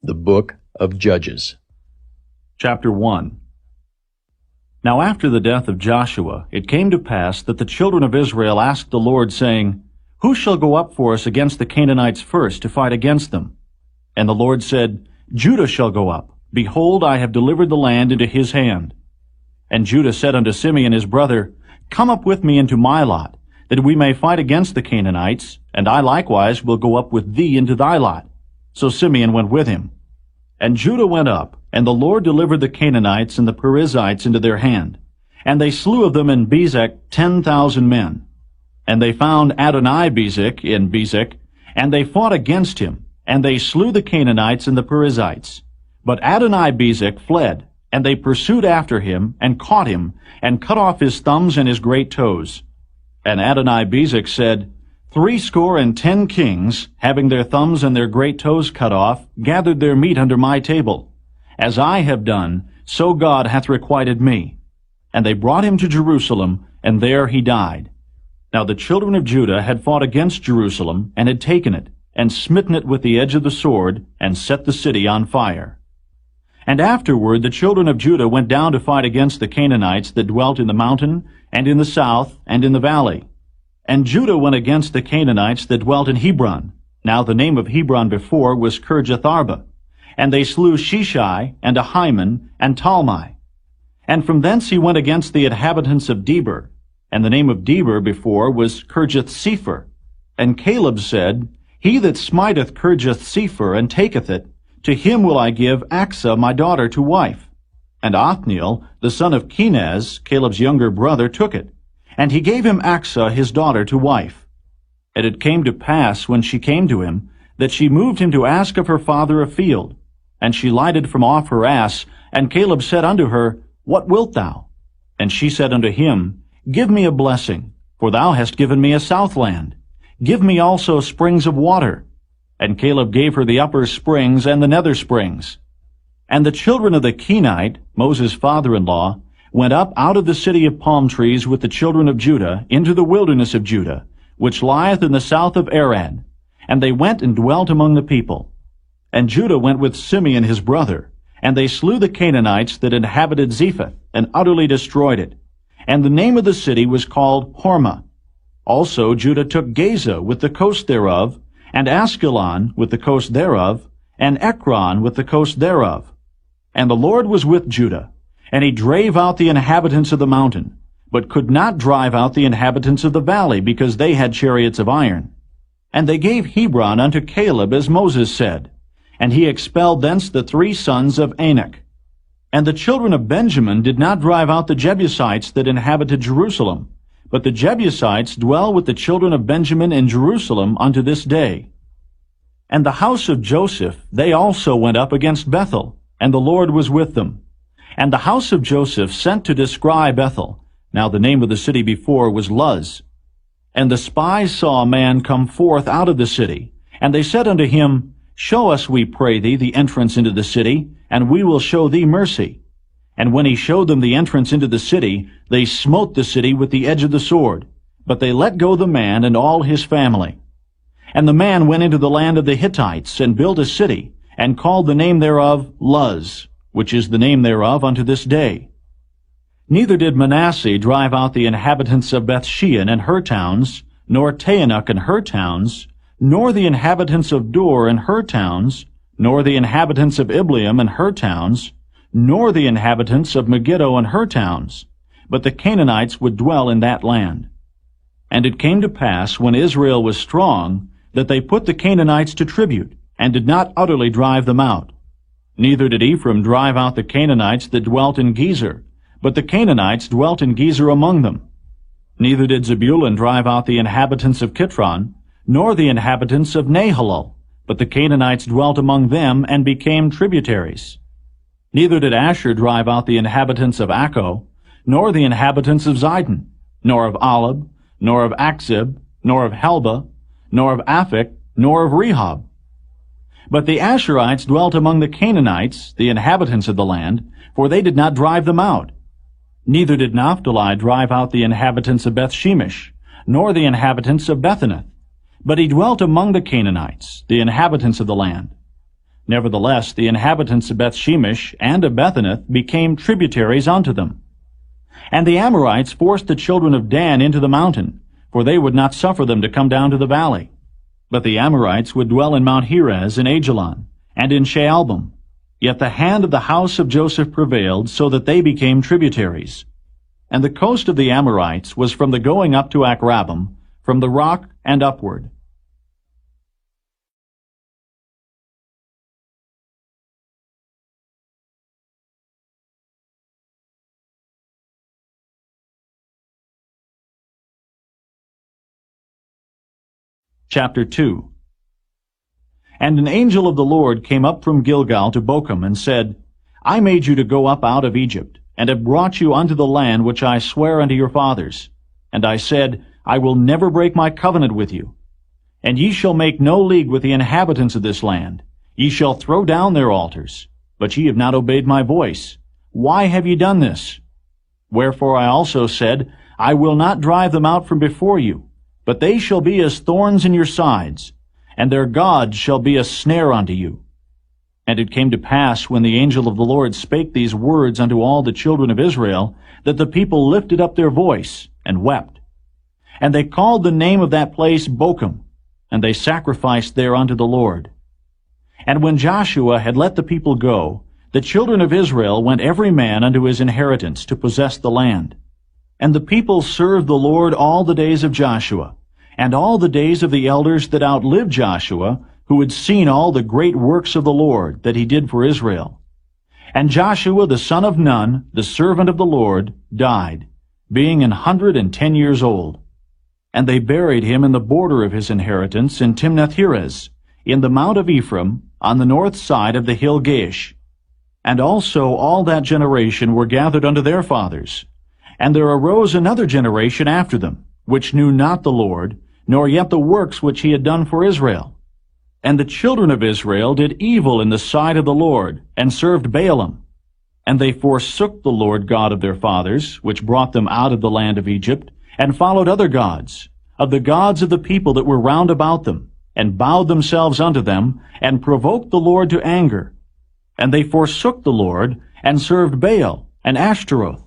The Book of Judges. Chapter 1. Now after the death of Joshua, it came to pass that the children of Israel asked the Lord, saying, Who shall go up for us against the Canaanites first to fight against them? And the Lord said, Judah shall go up. Behold, I have delivered the land into his hand. And Judah said unto Simeon his brother, Come up with me into my lot, that we may fight against the Canaanites, and I likewise will go up with thee into thy lot. So Simeon went with him. And Judah went up, and the Lord delivered the Canaanites and the Perizzites into their hand. And they slew of them in Bezek 10,000 men. And they found Adonai-Bezek in Bezek, and they fought against him, and they slew the Canaanites and the Perizzites. But Adonai-Bezek fled, and they pursued after him, and caught him, and cut off his thumbs and his great toes. And Adonai-Bezek said, 70 kings, having their thumbs and their great toes cut off, gathered their meat under my table. As I have done, so God hath requited me. And they brought him to Jerusalem, and there he died. Now the children of Judah had fought against Jerusalem, and had taken it, and smitten it with the edge of the sword, and set the city on fire. And afterward the children of Judah went down to fight against the Canaanites that dwelt in the mountain, and in the south, and in the valley. And Judah went against the Canaanites that dwelt in Hebron. Now the name of Hebron before was Kirjatharba. And they slew Sheshai, and Ahiman, and Talmai. And from thence he went against the inhabitants of Debir. And the name of Debir before was Kirjath-sepher. And Caleb said, He that smiteth Kirjath-sepher, and taketh it, to him will I give Achsah my daughter to wife. And Othniel, the son of Kenaz, Caleb's younger brother, took it. And he gave him Achsah his daughter to wife. And it came to pass, when she came to him, that she moved him to ask of her father a field. And she lighted from off her ass, and Caleb said unto her, What wilt thou? And she said unto him, Give me a blessing, for thou hast given me a southland. Give me also springs of water. And Caleb gave her the upper springs and the nether springs. And the children of the Kenite, Moses' father-in-law, went up out of the city of palm trees with the children of Judah into the wilderness of Judah, which lieth in the south of Arad. And they went and dwelt among the people. And Judah went with Simeon his brother, and they slew the Canaanites that inhabited Zephath, and utterly destroyed it. And the name of the city was called Hormah. Also Judah took Gaza with the coast thereof, and Askelon with the coast thereof, and Ekron with the coast thereof. And the Lord was with Judah, and he drave out the inhabitants of the mountain, but could not drive out the inhabitants of the valley, because they had chariots of iron. And they gave Hebron unto Caleb, as Moses said, and he expelled thence the 3 sons of Anak. And the children of Benjamin did not drive out the Jebusites that inhabited Jerusalem, but the Jebusites dwell with the children of Benjamin in Jerusalem unto this day. And the house of Joseph, they also went up against Bethel, and the Lord was with them. And the house of Joseph sent to descry Bethel. Now the name of the city before was Luz. And the spies saw a man come forth out of the city. And they said unto him, Show us, we pray thee, the entrance into the city, and we will show thee mercy. And when he showed them the entrance into the city, they smote the city with the edge of the sword. But they let go the man and all his family. And the man went into the land of the Hittites, and built a city, and called the name thereof Luz, which is the name thereof unto this day. Neither did Manasseh drive out the inhabitants of Bethshean and her towns, nor Taanach and her towns, nor the inhabitants of Dor and her towns, nor the inhabitants of Ibleam and her towns, nor the inhabitants of Megiddo and her towns, but the Canaanites would dwell in that land. And it came to pass, when Israel was strong, that they put the Canaanites to tribute, and did not utterly drive them out. Neither did Ephraim drive out the Canaanites that dwelt in Gezer, but the Canaanites dwelt in Gezer among them. Neither did Zebulun drive out the inhabitants of Kitron, nor the inhabitants of Nahalol, but the Canaanites dwelt among them, and became tributaries. Neither did Asher drive out the inhabitants of Akko, nor the inhabitants of Zidon, nor of Alab, nor of Achzib, nor of Helba, nor of Aphek, nor of Rehob. But the Asherites dwelt among the Canaanites, the inhabitants of the land, for they did not drive them out. Neither did Naphtali drive out the inhabitants of Bethshemesh, nor the inhabitants of Bethanath, but he dwelt among the Canaanites, the inhabitants of the land. Nevertheless, the inhabitants of Bethshemesh and of Bethanath became tributaries unto them. And the Amorites forced the children of Dan into the mountain, for they would not suffer them to come down to the valley. But the Amorites would dwell in Mount Heres and Ajalon, and in Shaalbim. Yet the hand of the house of Joseph prevailed, so that they became tributaries. And the coast of the Amorites was from the going up to Akrabim, from the rock and upward. Chapter 2. And an angel of the Lord came up from Gilgal to Bochum, and said, I made you to go up out of Egypt, and have brought you unto the land which I sware unto your fathers. And I said, I will never break my covenant with you. And ye shall make no league with the inhabitants of this land. Ye shall throw down their altars. But ye have not obeyed my voice. Why have ye done this? Wherefore I also said, I will not drive them out from before you, but they shall be as thorns in your sides, and their gods shall be a snare unto you. And it came to pass, when the angel of the Lord spake these words unto all the children of Israel, that the people lifted up their voice, and wept. And they called the name of that place Bochum, and they sacrificed there unto the Lord. And when Joshua had let the people go, the children of Israel went every man unto his inheritance to possess the land. And the people served the Lord all the days of Joshua, and all the days of the elders that outlived Joshua, who had seen all the great works of the Lord that he did for Israel. And Joshua the son of Nun, the servant of the Lord, died, being 110 years old. And they buried him in the border of his inheritance in Timnath-Heres, in the mount of Ephraim, on the north side of the hill Gaish. And also all that generation were gathered unto their fathers. And there arose another generation after them, which knew not the Lord, nor yet the works which he had done for Israel. And the children of Israel did evil in the sight of the Lord, and served Baalim. And they forsook the Lord God of their fathers, which brought them out of the land of Egypt, and followed other gods, of the gods of the people that were round about them, and bowed themselves unto them, and provoked the Lord to anger. And they forsook the Lord, and served Baal and Ashtaroth.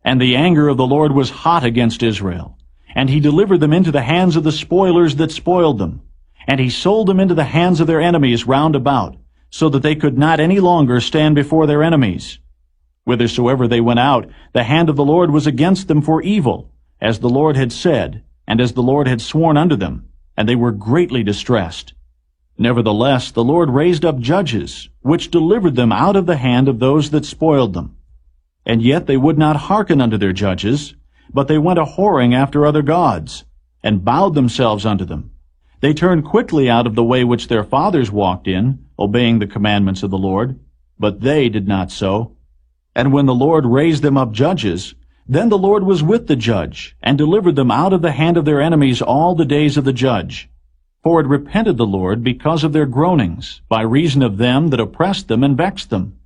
And the anger of the Lord was hot against Israel, and he delivered them into the hands of the spoilers that spoiled them. And he sold them into the hands of their enemies round about, so that they could not any longer stand before their enemies. Whithersoever they went out, the hand of the Lord was against them for evil, as the Lord had said, and as the Lord had sworn unto them, and they were greatly distressed. Nevertheless the Lord raised up judges, which delivered them out of the hand of those that spoiled them. And yet they would not hearken unto their judges, but they went a-whoring after other gods, and bowed themselves unto them. They turned quickly out of the way which their fathers walked in, obeying the commandments of the Lord, but they did not so. And when the Lord raised them up judges, then the Lord was with the judge, and delivered them out of the hand of their enemies all the days of the judge. For it repented the Lord because of their groanings, by reason of them that oppressed them and vexed them.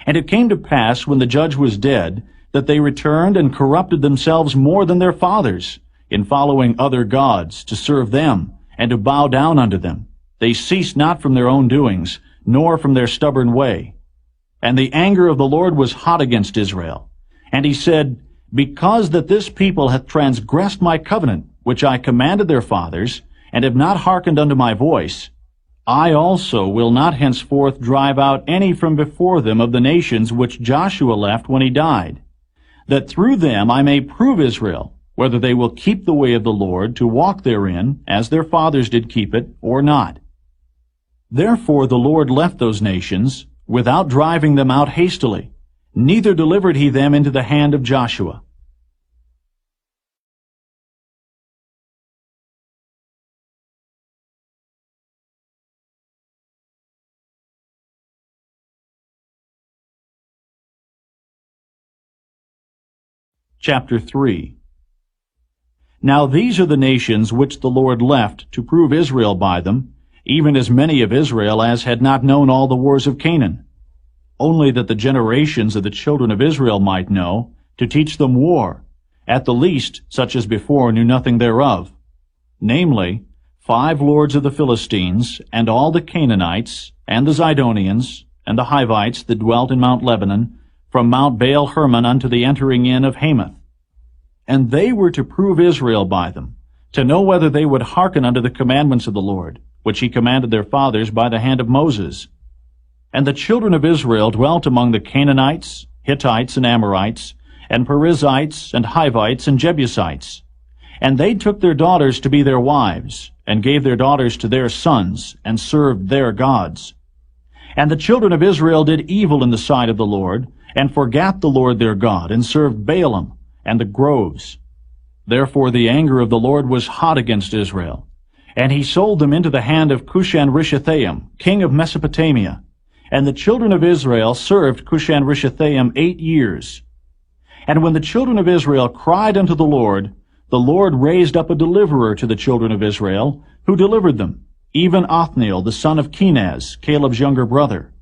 And it came to pass, when the judge was dead, that they returned and corrupted themselves more than their fathers, in following other gods, to serve them, and to bow down unto them. They ceased not from their own doings, nor from their stubborn way. And the anger of the Lord was hot against Israel. And he said, Because that this people hath transgressed my covenant, which I commanded their fathers, and have not hearkened unto my voice, I also will not henceforth drive out any from before them of the nations which Joshua left when he died, that through them I may prove Israel, whether they will keep the way of the Lord to walk therein, as their fathers did keep it, or not. Therefore the Lord left those nations, without driving them out hastily, neither delivered he them into the hand of Joshua. Chapter 3. Now these are the nations which the Lord left to prove Israel by them, even as many of Israel as had not known all the wars of Canaan, only that the generations of the children of Israel might know, to teach them war, at the least such as before knew nothing thereof, namely, 5 lords of the Philistines, and all the Canaanites, and the Zidonians, and the Hivites that dwelt in Mount Lebanon, from Mount Baal Hermon unto the entering in of Hamath. And they were to prove Israel by them, to know whether they would hearken unto the commandments of the Lord, which he commanded their fathers by the hand of Moses. And the children of Israel dwelt among the Canaanites, Hittites, and Amorites, and Perizzites, and Hivites, and Jebusites. And they took their daughters to be their wives, and gave their daughters to their sons, and served their gods. And the children of Israel did evil in the sight of the Lord, and forgat the Lord their God, and served Baalim, and the groves. Therefore the anger of the Lord was hot against Israel, and he sold them into the hand of Cushan-Rishathaim, king of Mesopotamia. And the children of Israel served Cushan-Rishathaim 8 years. And when the children of Israel cried unto the Lord raised up a deliverer to the children of Israel, who delivered them, even Othniel the son of Kenaz, Caleb's younger brother.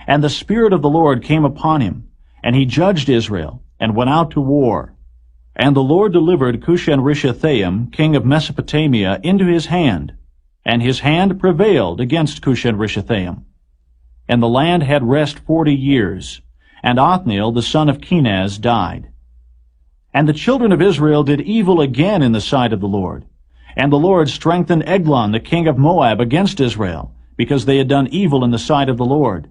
And the Spirit of the Lord came upon him, and he judged Israel, and went out to war. And the Lord delivered Cushan-Rishathaim, king of Mesopotamia, into his hand, and his hand prevailed against Cushan-Rishathaim. And the land had rest 40 years, and Othniel the son of Kenaz died. And the children of Israel did evil again in the sight of the Lord. And the Lord strengthened Eglon the king of Moab against Israel, because they had done evil in the sight of the Lord.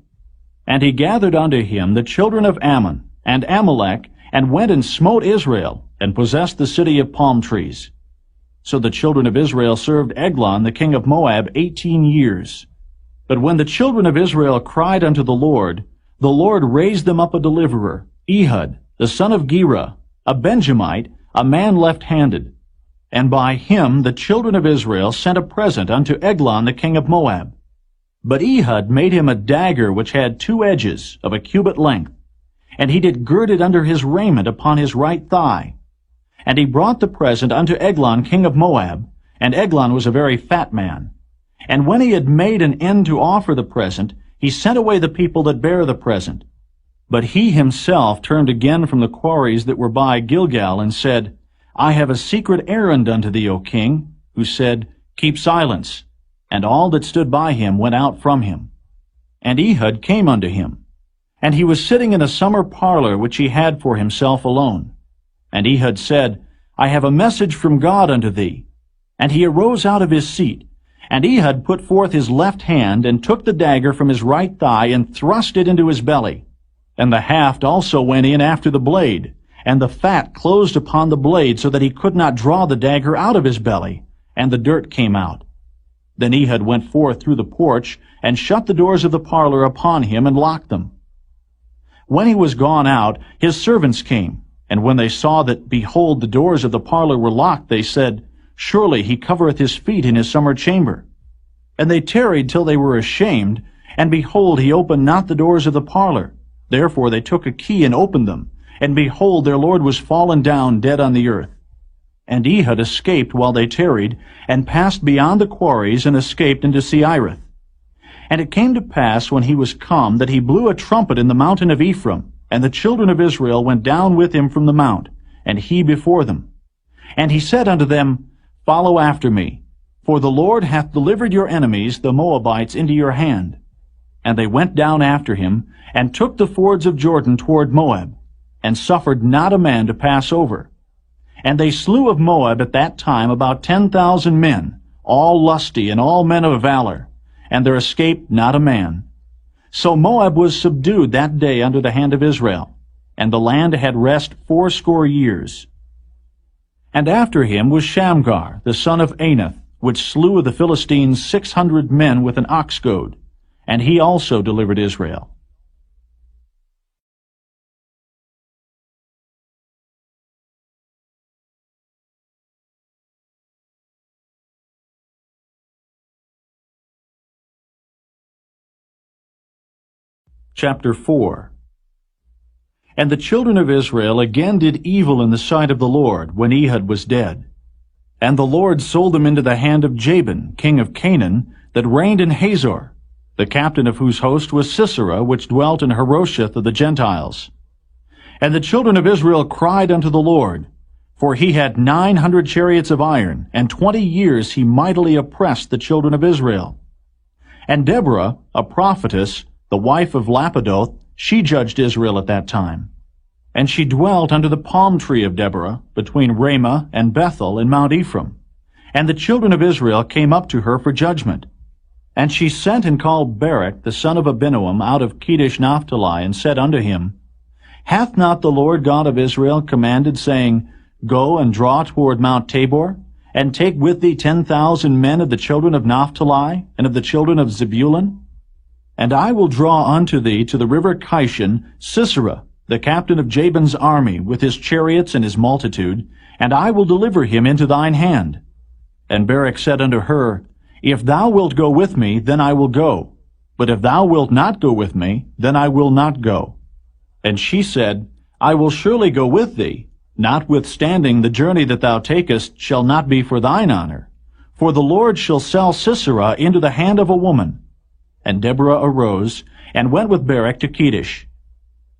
And he gathered unto him the children of Ammon and Amalek, and went and smote Israel, and possessed the city of palm trees. So the children of Israel served Eglon the king of Moab 18 years. But when the children of Israel cried unto the Lord raised them up a deliverer, Ehud, the son of Gera, a Benjamite, a man left-handed. And by him the children of Israel sent a present unto Eglon the king of Moab. But Ehud made him a dagger which had 2 edges of a cubit length, and he did gird it under his raiment upon his right thigh. And he brought the present unto Eglon king of Moab, and Eglon was a very fat man. And when he had made an end to offer the present, he sent away the people that bare the present. But he himself turned again from the quarries that were by Gilgal, and said, I have a secret errand unto thee, O king. Who said, Keep silence. And all that stood by him went out from him. And Ehud came unto him. And he was sitting in a summer parlor which he had for himself alone. And Ehud said, I have a message from God unto thee. And he arose out of his seat. And Ehud put forth his left hand, and took the dagger from his right thigh, and thrust it into his belly. And the haft also went in after the blade, and the fat closed upon the blade, so that he could not draw the dagger out of his belly, and the dirt came out. Then Ehud went forth through the porch, and shut the doors of the parlor upon him, and locked them. When he was gone out, his servants came, and when they saw that, behold, the doors of the parlor were locked, they said, Surely he covereth his feet in his summer chamber. And they tarried till they were ashamed, and behold, he opened not the doors of the parlor. Therefore they took a key and opened them, and behold, their lord was fallen down dead on the earth. And Ehud escaped while they tarried, and passed beyond the quarries, and escaped into Seirith. And it came to pass, when he was come, that he blew a trumpet in the mountain of Ephraim, and the children of Israel went down with him from the mount, and he before them. And he said unto them, Follow after me, for the Lord hath delivered your enemies, the Moabites, into your hand. And they went down after him, and took the fords of Jordan toward Moab, and suffered not a man to pass over. And they slew of Moab at that time about 10,000 men, all lusty and all men of valor, and there escaped not a man. So Moab was subdued that day under the hand of Israel, and the land had rest 80 years. And after him was Shamgar, the son of Anath, which slew of the Philistines 600 men with an ox goad, and he also delivered Israel. Chapter 4. And the children of Israel again did evil in the sight of the Lord, when Ehud was dead. And the Lord sold them into the hand of Jabin, king of Canaan, that reigned in Hazor, the captain of whose host was Sisera, which dwelt in Harosheth of the Gentiles. And the children of Israel cried unto the Lord, For he had 900 chariots of iron, and 20 years he mightily oppressed the children of Israel. And Deborah, a prophetess, the wife of Lapidoth, she judged Israel at that time. And she dwelt under the palm tree of Deborah, between Ramah and Bethel in Mount Ephraim. And the children of Israel came up to her for judgment. And she sent and called Barak the son of Abinoam out of Kedesh Naphtali, and said unto him, Hath not the Lord God of Israel commanded, saying, Go and draw toward Mount Tabor, and take with thee 10,000 men of the children of Naphtali, and of the children of Zebulun? And I will draw unto thee to the river Kishon Sisera, the captain of Jabin's army, with his chariots and his multitude, and I will deliver him into thine hand. And Barak said unto her, If thou wilt go with me, then I will go. But if thou wilt not go with me, then I will not go. And she said, I will surely go with thee, notwithstanding the journey that thou takest shall not be for thine honor. For the Lord shall sell Sisera into the hand of a woman. And Deborah arose, and went with Barak to Kedesh.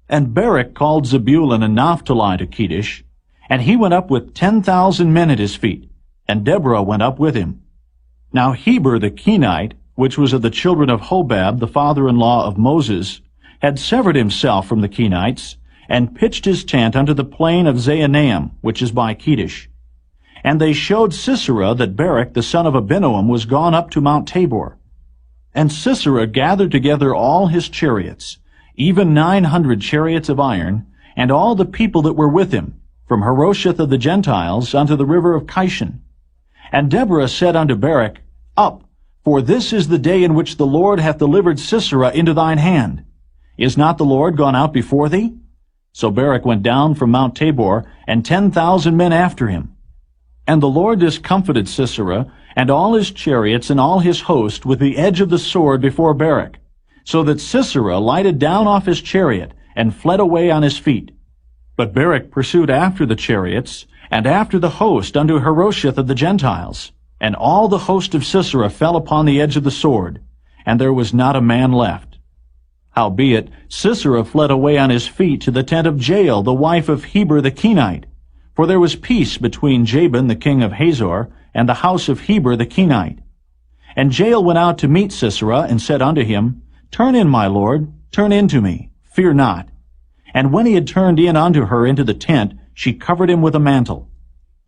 And Barak called Zebulun and Naphtali to Kedesh, and he went up with 10,000 men at his feet, and Deborah went up with him. Now Heber the Kenite, which was of the children of Hobab, the father-in-law of Moses, had severed himself from the Kenites, and pitched his tent unto the plain of Zaanaim, which is by Kedesh. And they showed Sisera that Barak the son of Abinoam was gone up to Mount Tabor. And Sisera gathered together all his chariots, even 900 chariots of iron, and all the people that were with him, from Harosheth of the Gentiles unto the river of Kishon. And Deborah said unto Barak, Up, for this is the day in which the Lord hath delivered Sisera into thine hand. Is not the Lord gone out before thee? So Barak went down from Mount Tabor, and 10,000 men after him. And the Lord discomfited Sisera, and all his chariots and all his host with the edge of the sword before Barak, so that Sisera lighted down off his chariot, and fled away on his feet. But Barak pursued after the chariots, and after the host unto Harosheth of the Gentiles. And all the host of Sisera fell upon the edge of the sword, and there was not a man left. Howbeit Sisera fled away on his feet to the tent of Jael, the wife of Heber the Kenite. For there was peace between Jabin the king of Hazor, and the house of Heber the Kenite. And Jael went out to meet Sisera, and said unto him, Turn in, my lord, turn in to me, fear not. And when he had turned in unto her into the tent, she covered him with a mantle.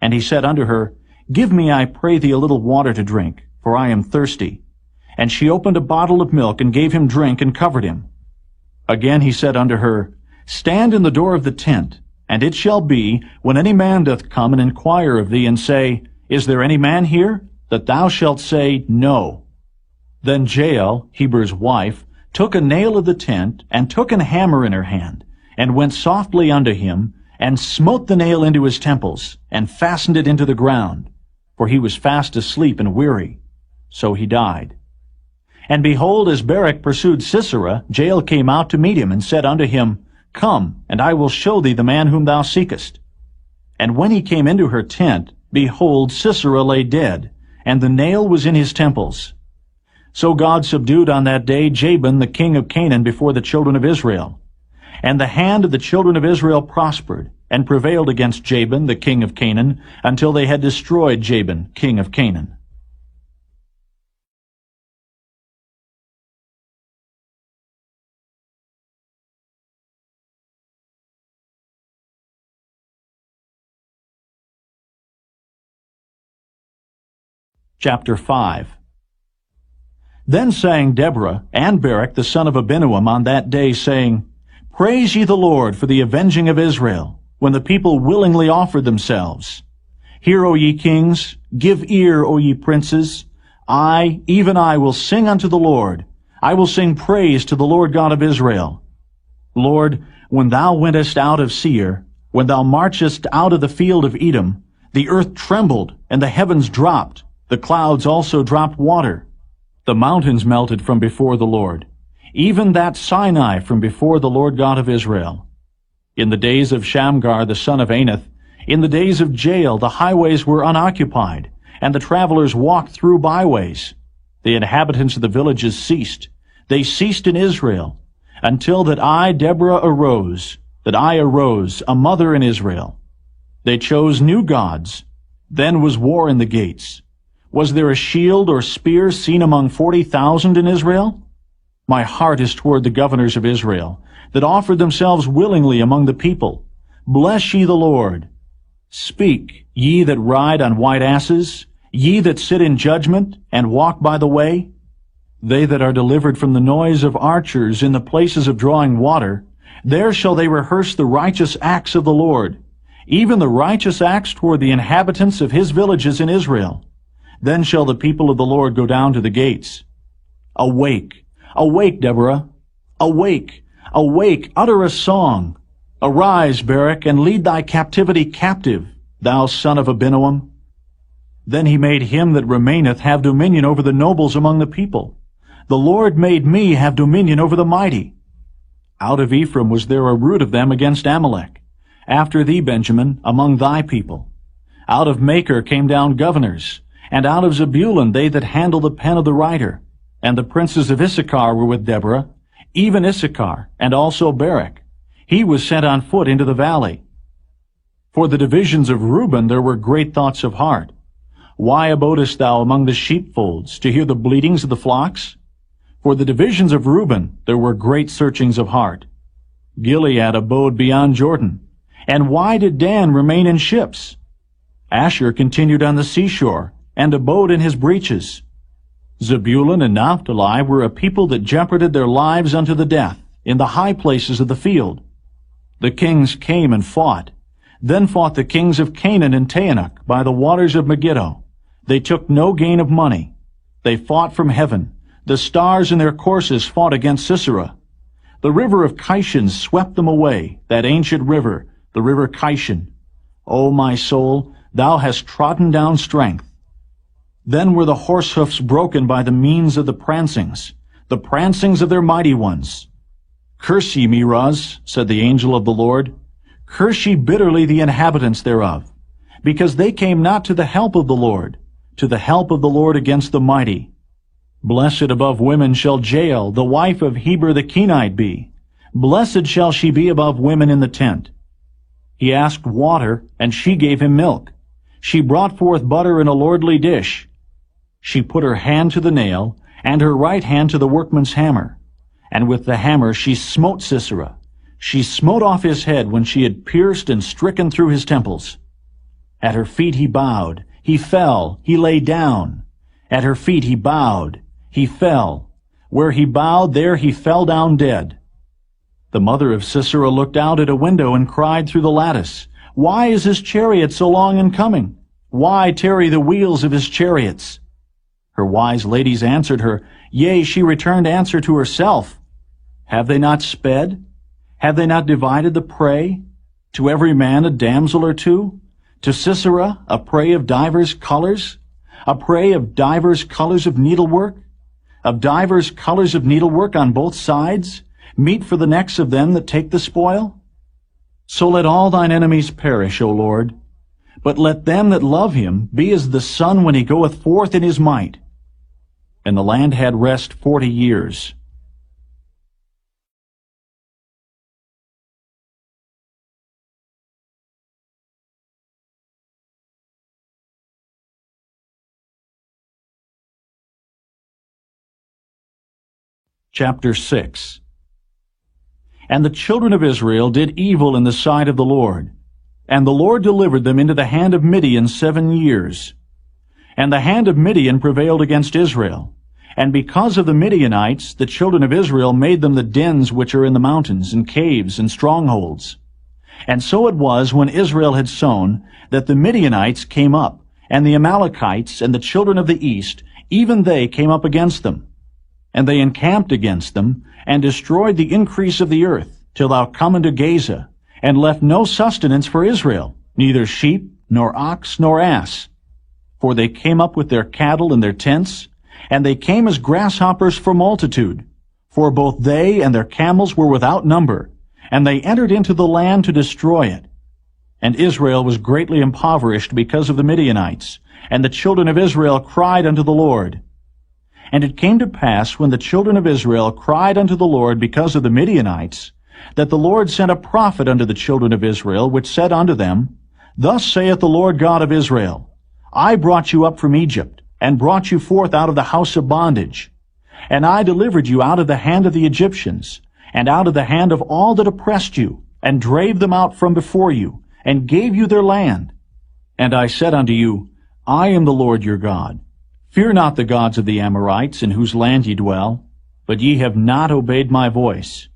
And he said unto her, Give me, I pray thee, a little water to drink, for I am thirsty. And she opened a bottle of milk, and gave him drink, and covered him. Again he said unto her, Stand in the door of the tent, and it shall be, when any man doth come and inquire of thee, and say, Is there any man here? That thou shalt say, No. Then Jael, Heber's wife, took a nail of the tent, and took an hammer in her hand, and went softly unto him, and smote the nail into his temples, and fastened it into the ground, for he was fast asleep and weary. So he died. And behold, as Barak pursued Sisera, Jael came out to meet him, and said unto him, Come, and I will show thee the man whom thou seekest. And when he came into her tent, behold, Sisera lay dead, and the nail was in his temples. So God subdued on that day Jabin the king of Canaan before the children of Israel. And the hand of the children of Israel prospered, and prevailed against Jabin the king of Canaan, until they had destroyed Jabin king of Canaan. Chapter 5. Then sang Deborah and Barak the son of Abinoam on that day, saying, Praise ye the Lord for the avenging of Israel, when the people willingly offered themselves. Hear, O ye kings, give ear, O ye princes. I, even I, will sing unto the Lord. I will sing praise to the Lord God of Israel. Lord, when thou wentest out of Seir, when thou marchest out of the field of Edom, the earth trembled, and the heavens dropped. The clouds also dropped water. The mountains melted from before the Lord, even that Sinai from before the Lord God of Israel. In the days of Shamgar the son of Anath, in the days of Jael, the highways were unoccupied, and the travelers walked through byways. The inhabitants of the villages ceased. They ceased in Israel, until that I, Deborah, arose, a mother in Israel. They chose new gods. Then was war in the gates. Was there a shield or spear seen among 40,000 in Israel? My heart is toward the governors of Israel, that offered themselves willingly among the people. Bless ye the Lord. Speak, ye that ride on white asses, ye that sit in judgment, and walk by the way. They that are delivered from the noise of archers in the places of drawing water, there shall they rehearse the righteous acts of the Lord, even the righteous acts toward the inhabitants of his villages in Israel. Then shall the people of the Lord go down to the gates. Awake, awake, Deborah. Awake, awake, utter a song. Arise, Barak, and lead thy captivity captive, thou son of Abinoam. Then he made him that remaineth have dominion over the nobles among the people. The Lord made me have dominion over the mighty. Out of Ephraim was there a root of them against Amalek. After thee, Benjamin, among thy people. Out of Machir came down governors, and out of Zebulun they that handle the pen of the writer. And the princes of Issachar were with Deborah, even Issachar, and also Barak. He was sent on foot into the valley. For the divisions of Reuben there were great thoughts of heart. Why abodest thou among the sheepfolds, to hear the bleatings of the flocks? For the divisions of Reuben there were great searchings of heart. Gilead abode beyond Jordan. And why did Dan remain in ships? Asher continued on the seashore, and abode in his breaches. Zebulun and Naphtali were a people that jeoparded their lives unto the death, in the high places of the field. The kings came and fought. Then fought the kings of Canaan and Taanach by the waters of Megiddo. They took no gain of money. They fought from heaven. The stars in their courses fought against Sisera. The river of Kishon swept them away, that ancient river, the river Kishon. O my soul, thou hast trodden down strength. Then were the horse hoofs broken by the means of the prancings of their mighty ones. Curse ye Meroz, said the angel of the Lord. Curse ye bitterly the inhabitants thereof, because they came not to the help of the Lord against the mighty. Blessed above women shall Jael, the wife of Heber the Kenite, be. Blessed shall she be above women in the tent. He asked water, and she gave him milk. She brought forth butter in a lordly dish. She put her hand to the nail, and her right hand to the workman's hammer. And with the hammer she smote Sisera. She smote off his head when she had pierced and stricken through his temples. At her feet he bowed. He fell. He lay down. At her feet he bowed. He fell. Where he bowed, there he fell down dead. The mother of Sisera looked out at a window and cried through the lattice, Why is his chariot so long in coming? Why tarry the wheels of his chariots? Her wise ladies answered her, Yea, she returned answer to herself. Have they not sped? Have they not divided the prey? To every man a damsel or two? To Sisera a prey of divers colors? A prey of divers colors of needlework? Of divers colors of needlework on both sides? Meat for the necks of them that take the spoil? So let all thine enemies perish, O Lord. But let them that love him be as the sun when he goeth forth in his might. And the land had rest 40 years. Chapter 6. And the children of Israel did evil in the sight of the Lord. And the Lord delivered them into the hand of Midian 7 years. And the hand of Midian prevailed against Israel. And because of the Midianites, the children of Israel made them the dens which are in the mountains, and caves, and strongholds. And so it was, when Israel had sown, that the Midianites came up, and the Amalekites, and the children of the east, even they came up against them. And they encamped against them, and destroyed the increase of the earth, till thou come into Gaza, and left no sustenance for Israel, neither sheep, nor ox, nor ass. For they came up with their cattle and their tents, and they came as grasshoppers for multitude. For both they and their camels were without number, and they entered into the land to destroy it. And Israel was greatly impoverished because of the Midianites, and the children of Israel cried unto the Lord. And it came to pass, when the children of Israel cried unto the Lord because of the Midianites, that the Lord sent a prophet unto the children of Israel, which said unto them, Thus saith the Lord God of Israel, I brought you up from Egypt, and brought you forth out of the house of bondage. And I delivered you out of the hand of the Egyptians, and out of the hand of all that oppressed you, and drave them out from before you, and gave you their land. And I said unto you, I am the Lord your God. Fear not the gods of the Amorites, in whose land ye dwell, but ye have not obeyed my voice.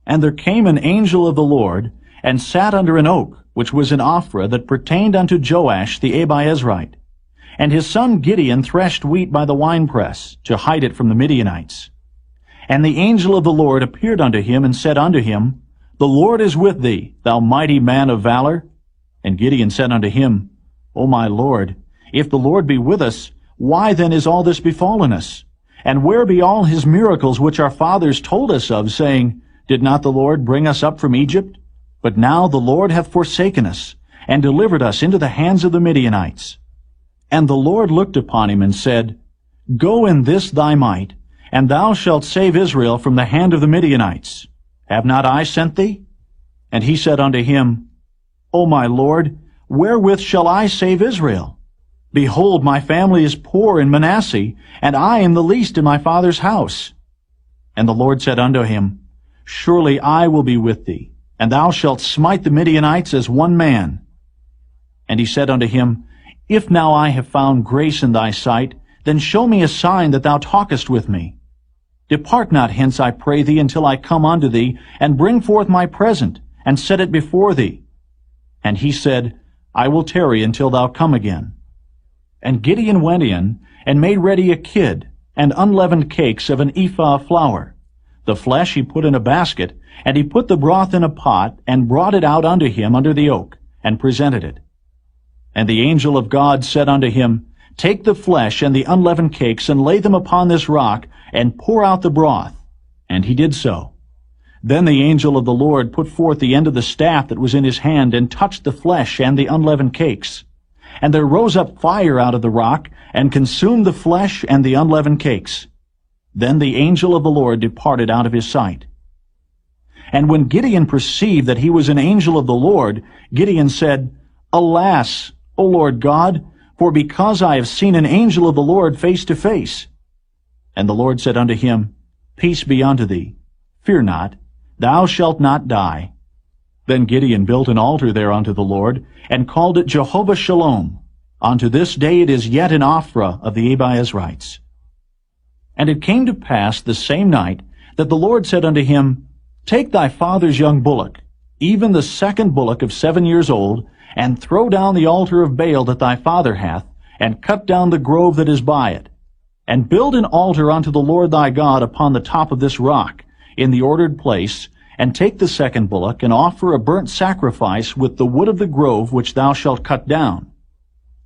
And there came an angel of the Lord, and sat under an oak, which was in Ophrah, that pertained unto Joash the Abiezrite. And his son Gideon threshed wheat by the winepress, to hide it from the Midianites. And the angel of the Lord appeared unto him, and said unto him, The Lord is with thee, thou mighty man of valor. And Gideon said unto him, O my Lord, if the Lord be with us, why then is all this befallen us? And where be all his miracles which our fathers told us of, saying, Did not the Lord bring us up from Egypt? But now the Lord hath forsaken us, and delivered us into the hands of the Midianites. And the Lord looked upon him, and said, Go in this thy might, and thou shalt save Israel from the hand of the Midianites. Have not I sent thee? And he said unto him, O my Lord, wherewith shall I save Israel? Behold, my family is poor in Manasseh, and I am the least in my father's house. And the Lord said unto him, Surely I will be with thee, and thou shalt smite the Midianites as one man. And he said unto him, If now I have found grace in thy sight, then show me a sign that thou talkest with me. Depart not hence, I pray thee, until I come unto thee, and bring forth my present, and set it before thee. And he said, I will tarry until thou come again. And Gideon went in, and made ready a kid, and unleavened cakes of an ephah of flour. The flesh he put in a basket, and he put the broth in a pot, and brought it out unto him under the oak, and presented it. And the angel of God said unto him, Take the flesh and the unleavened cakes, and lay them upon this rock, and pour out the broth. And he did so. Then the angel of the Lord put forth the end of the staff that was in his hand, and touched the flesh and the unleavened cakes. And there rose up fire out of the rock, and consumed the flesh and the unleavened cakes. Then the angel of the Lord departed out of his sight. And when Gideon perceived that he was an angel of the Lord, Gideon said, Alas, O Lord God, for because I have seen an angel of the Lord face to face. And the Lord said unto him, Peace be unto thee. Fear not, thou shalt not die. Then Gideon built an altar there unto the Lord, and called it Jehovah Shalom. Unto this day it is yet in Ophrah of the Abiezrites. And it came to pass the same night that the Lord said unto him, Take thy father's young bullock, even the second bullock of 7 years old, and throw down the altar of Baal that thy father hath, and cut down the grove that is by it. And build an altar unto the Lord thy God upon the top of this rock, in the ordered place, and take the second bullock, and offer a burnt sacrifice with the wood of the grove which thou shalt cut down.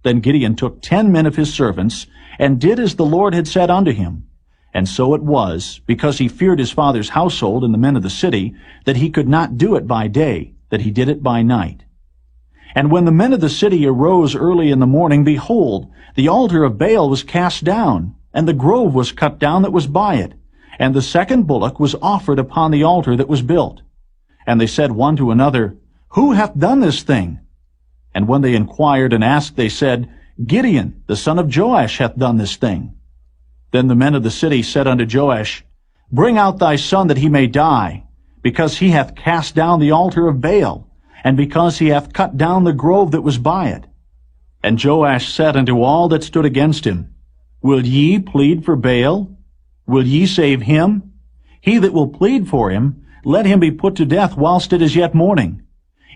Then Gideon took 10 men of his servants, and did as the Lord had said unto him. And so it was, because he feared his father's household and the men of the city, that he could not do it by day, that he did it by night. And when the men of the city arose early in the morning, behold, the altar of Baal was cast down, and the grove was cut down that was by it, and the second bullock was offered upon the altar that was built. And they said one to another, Who hath done this thing? And when they inquired and asked, they said, Gideon, the son of Joash, hath done this thing. Then the men of the city said unto Joash, Bring out thy son that he may die, because he hath cast down the altar of Baal, and because he hath cut down the grove that was by it. And Joash said unto all that stood against him, Will ye plead for Baal? Will ye save him? He that will plead for him, let him be put to death whilst it is yet morning.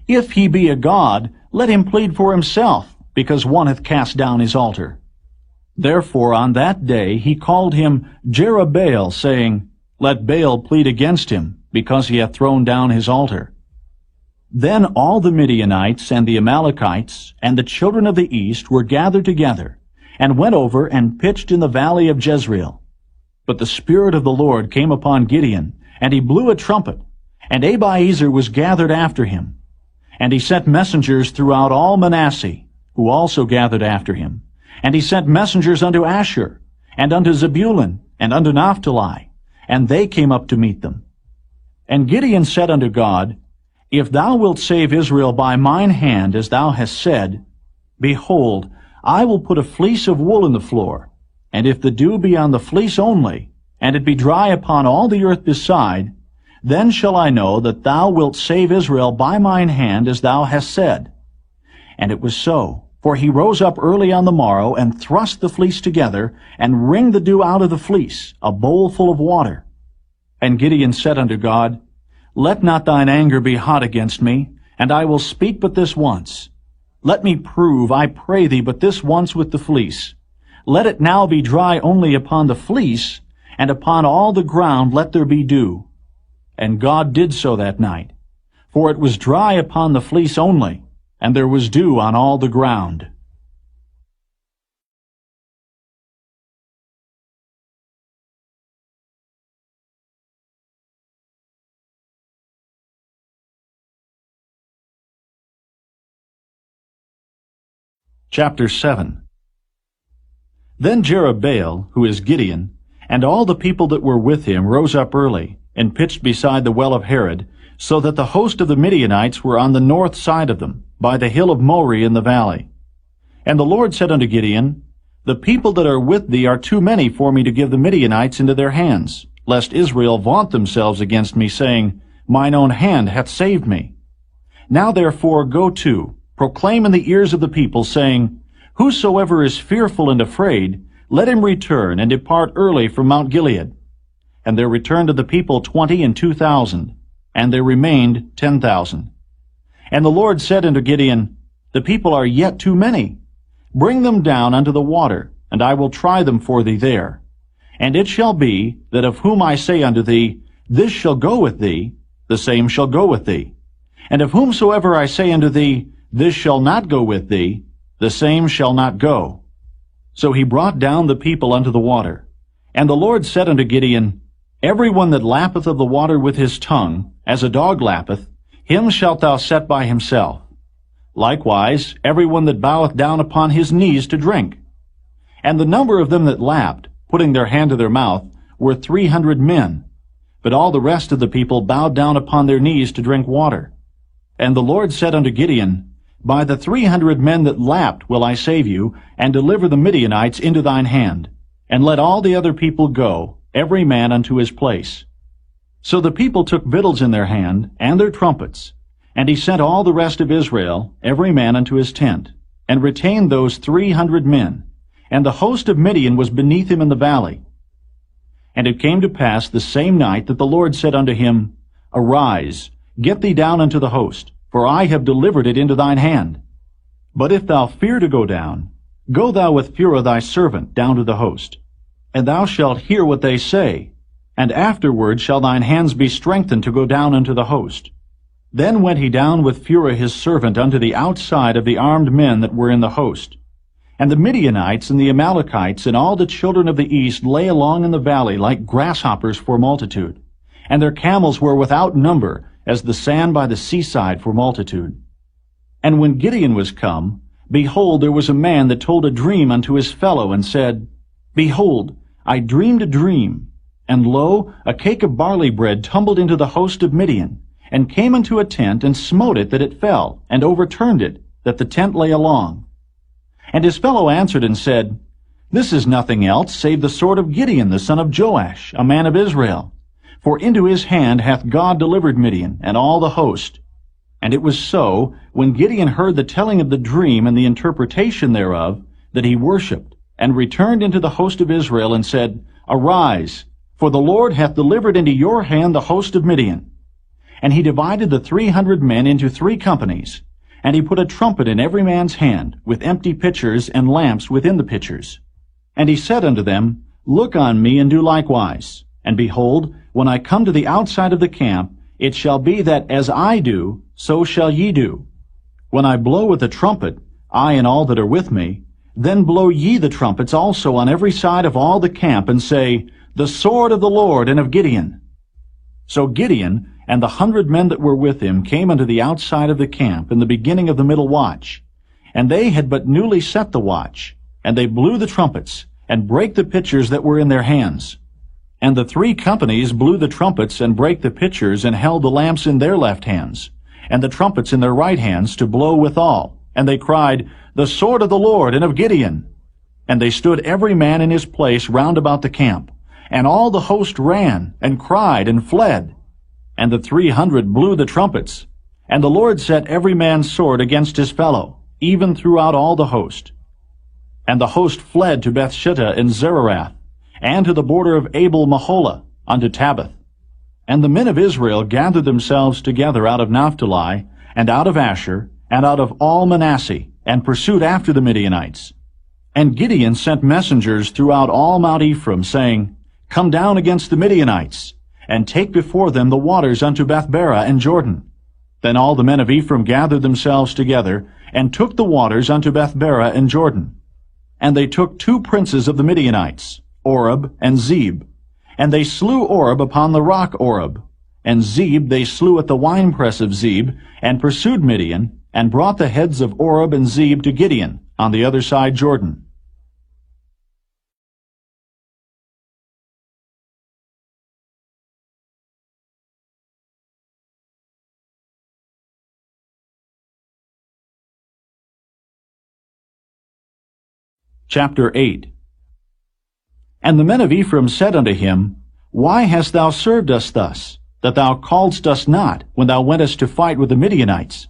If he be a god, let him plead for himself, because one hath cast down his altar. Therefore on that day he called him Jerubbaal, saying, Let Baal plead against him, because he hath thrown down his altar. Then all the Midianites and the Amalekites and the children of the east were gathered together, and went over and pitched in the valley of Jezreel. But the Spirit of the Lord came upon Gideon, and he blew a trumpet, and Abiezer was gathered after him. And he sent messengers throughout all Manasseh, who also gathered after him. And he sent messengers unto Asher, and unto Zebulun, and unto Naphtali, and they came up to meet them. And Gideon said unto God, If thou wilt save Israel by mine hand, as thou hast said, behold, I will put a fleece of wool in the floor, and if the dew be on the fleece only, and it be dry upon all the earth beside, then shall I know that thou wilt save Israel by mine hand, as thou hast said. And it was so, for he rose up early on the morrow, and thrust the fleece together, and wringed the dew out of the fleece, a bowl full of water. And Gideon said unto God, Let not thine anger be hot against me, and I will speak but this once. Let me prove, I pray thee, but this once with the fleece. Let it now be dry only upon the fleece, and upon all the ground let there be dew. And God did so that night. For it was dry upon the fleece only, and there was dew on all the ground. Chapter 7. Then Jerubbaal, who is Gideon, and all the people that were with him rose up early, and pitched beside the well of Herod, so that the host of the Midianites were on the north side of them, by the hill of Moreh in the valley. And the Lord said unto Gideon, The people that are with thee are too many for me to give the Midianites into their hands, lest Israel vaunt themselves against me, saying, Mine own hand hath saved me. Now therefore go to, proclaim in the ears of the people, saying, Whosoever is fearful and afraid, let him return and depart early from Mount Gilead. And there returned of the people 20 and 2,000, and there remained 10,000. And the Lord said unto Gideon, The people are yet too many. Bring them down unto the water, and I will try them for thee there. And it shall be, that of whom I say unto thee, This shall go with thee, the same shall go with thee. And of whomsoever I say unto thee, This shall not go with thee, the same shall not go. So he brought down the people unto the water. And the Lord said unto Gideon, Every one that lappeth of the water with his tongue, as a dog lappeth, him shalt thou set by himself. Likewise, every one that boweth down upon his knees to drink. And the number of them that lapped, putting their hand to their mouth, were 300 men. But all the rest of the people bowed down upon their knees to drink water. And the Lord said unto Gideon, By the 300 men that lapped will I save you, and deliver the Midianites into thine hand. And let all the other people go, every man unto his place. So the people took victuals in their hand, and their trumpets. And he sent all the rest of Israel, every man unto his tent, and retained those 300 men. And the host of Midian was beneath him in the valley. And it came to pass the same night that the Lord said unto him, Arise, get thee down unto the host, for I have delivered it into thine hand. But if thou fear to go down, go thou with Phurah thy servant down to the host. And thou shalt hear what they say, and afterward shall thine hands be strengthened to go down unto the host. Then went he down with Phurah his servant unto the outside of the armed men that were in the host. And the Midianites and the Amalekites and all the children of the east lay along in the valley like grasshoppers for multitude, and their camels were without number, as the sand by the seaside for multitude. And when Gideon was come, behold, there was a man that told a dream unto his fellow, and said, Behold, I dreamed a dream, and lo, a cake of barley bread tumbled into the host of Midian, and came into a tent, and smote it that it fell, and overturned it, that the tent lay along. And his fellow answered and said, This is nothing else save the sword of Gideon the son of Joash, a man of Israel. For into his hand hath God delivered Midian, and all the host. And it was so, when Gideon heard the telling of the dream and the interpretation thereof, that he worshipped, and returned into the host of Israel, and said, Arise, for the Lord hath delivered into your hand the host of Midian. And he divided the 300 men into 3 companies, and he put a trumpet in every man's hand, with empty pitchers and lamps within the pitchers. And he said unto them, Look on me, and do likewise. And behold, when I come to the outside of the camp, it shall be that as I do, so shall ye do. When I blow with the trumpet, I and all that are with me, then blow ye the trumpets also on every side of all the camp, and say, The sword of the Lord and of Gideon. So Gideon and the 100 men that were with him came unto the outside of the camp in the beginning of the middle watch. And they had but newly set the watch, and they blew the trumpets, and brake the pitchers that were in their hands. And the 3 companies blew the trumpets, and brake the pitchers, and held the lamps in their left hands. and the trumpets in their right hands to blow withal. And they cried, The sword of the Lord and of Gideon. And they stood every man in his place round about the camp. And all the host ran, and cried, and fled. And the 300 blew the trumpets. And the Lord set every man's sword against his fellow, even throughout all the host. And the host fled to Bethshittah in Zererath, and to the border of Abel-Maholah, unto Tabbath. And the men of Israel gathered themselves together out of Naphtali, and out of Asher, and out of all Manasseh, and pursued after the Midianites. And Gideon sent messengers throughout all Mount Ephraim, saying, Come down against the Midianites, and take before them the waters unto Bethbara and Jordan. Then all the men of Ephraim gathered themselves together, and took the waters unto Bethbara and Jordan. And they took 2 princes of the Midianites, Oreb and Zeb. And they slew Oreb upon the rock Oreb. And Zeb they slew at the winepress of Zeb, and pursued Midian, and brought the heads of Oreb and Zeb to Gideon, on the other side Jordan. Chapter 8. And the men of Ephraim said unto him, Why hast thou served us thus, that thou calledst us not, when thou wentest to fight with the Midianites?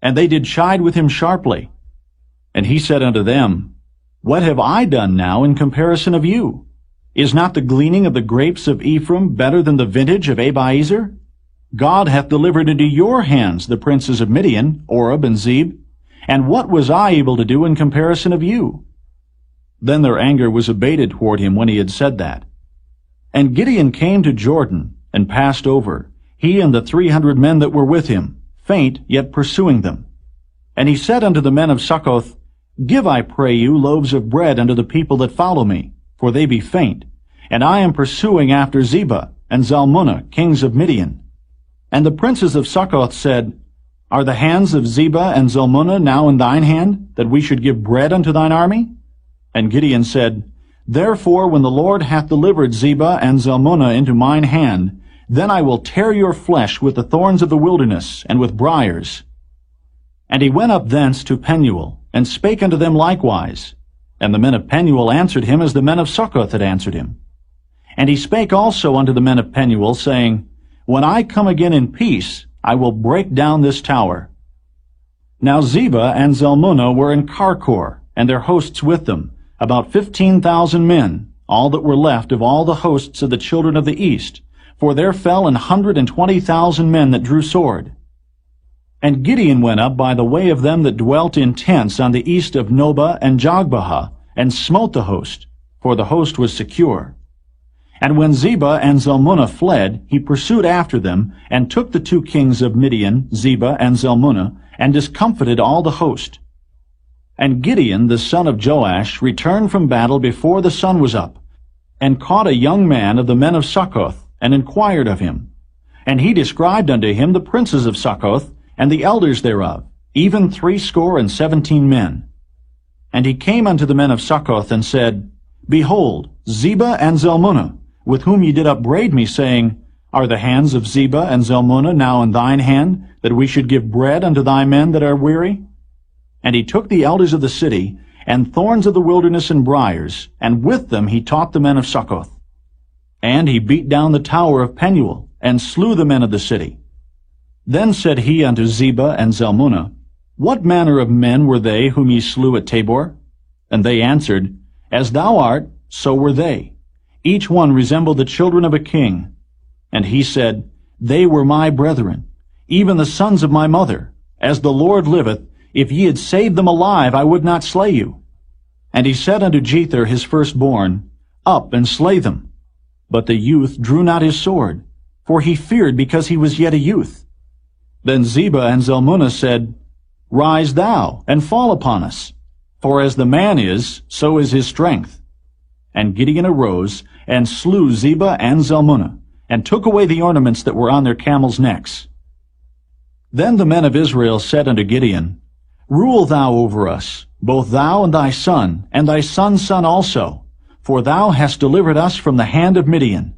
And they did chide with him sharply. And he said unto them, What have I done now in comparison of you? Is not the gleaning of the grapes of Ephraim better than the vintage of Abiezer? God hath delivered into your hands the princes of Midian, Oreb and Zeb. And what was I able to do in comparison of you? Then their anger was abated toward him when he had said that. And Gideon came to Jordan, and passed over, he and the 300 men that were with him, faint, yet pursuing them. And he said unto the men of Succoth, Give, I pray you, loaves of bread unto the people that follow me, for they be faint. And I am pursuing after Zebah and Zalmunna, kings of Midian. And the princes of Succoth said, Are the hands of Zebah and Zalmunna now in thine hand, that we should give bread unto thine army? And Gideon said, Therefore, when the Lord hath delivered Zebah and Zalmunna into mine hand, then I will tear your flesh with the thorns of the wilderness, and with briars. And he went up thence to Penuel, and spake unto them likewise. And the men of Penuel answered him as the men of Succoth had answered him. And he spake also unto the men of Penuel, saying, When I come again in peace, I will break down this tower. Now Zebah and Zalmunna were in Karkor, and their hosts with them, about 15,000 men, all that were left of all the hosts of the children of the east, for there fell 120,000 men that drew sword. And Gideon went up by the way of them that dwelt in tents on the east of Nobah and Jogbehah, and smote the host, for the host was secure. And when Zebah and Zalmunna fled, he pursued after them, and took the 2 kings of Midian, Zebah and Zalmunna, and discomfited all the host. And Gideon the son of Joash returned from battle before the sun was up, and caught a young man of the men of Succoth, and inquired of him. And he described unto him the princes of Succoth, and the elders thereof, even 70 men. And he came unto the men of Succoth, and said, Behold, Zebah and Zalmunna, with whom ye did upbraid me, saying, Are the hands of Zebah and Zalmunna now in thine hand, that we should give bread unto thy men that are weary? And he took the elders of the city, and thorns of the wilderness and briars, and with them he taught the men of Succoth. And he beat down the tower of Penuel, and slew the men of the city. Then said he unto Zebah and Zalmunna, What manner of men were they whom ye slew at Tabor? And they answered, As thou art, so were they. Each one resembled the children of a king. And he said, They were my brethren, even the sons of my mother. As the Lord liveth, if ye had saved them alive, I would not slay you. And he said unto Jether his firstborn, Up and slay them. But the youth drew not his sword, for he feared because he was yet a youth. Then Zebah and Zalmunna said, Rise thou, and fall upon us, for as the man is, so is his strength. And Gideon arose, and slew Zebah and Zalmunna, and took away the ornaments that were on their camels' necks. Then the men of Israel said unto Gideon, Rule thou over us, both thou and thy son's son also, for thou hast delivered us from the hand of Midian.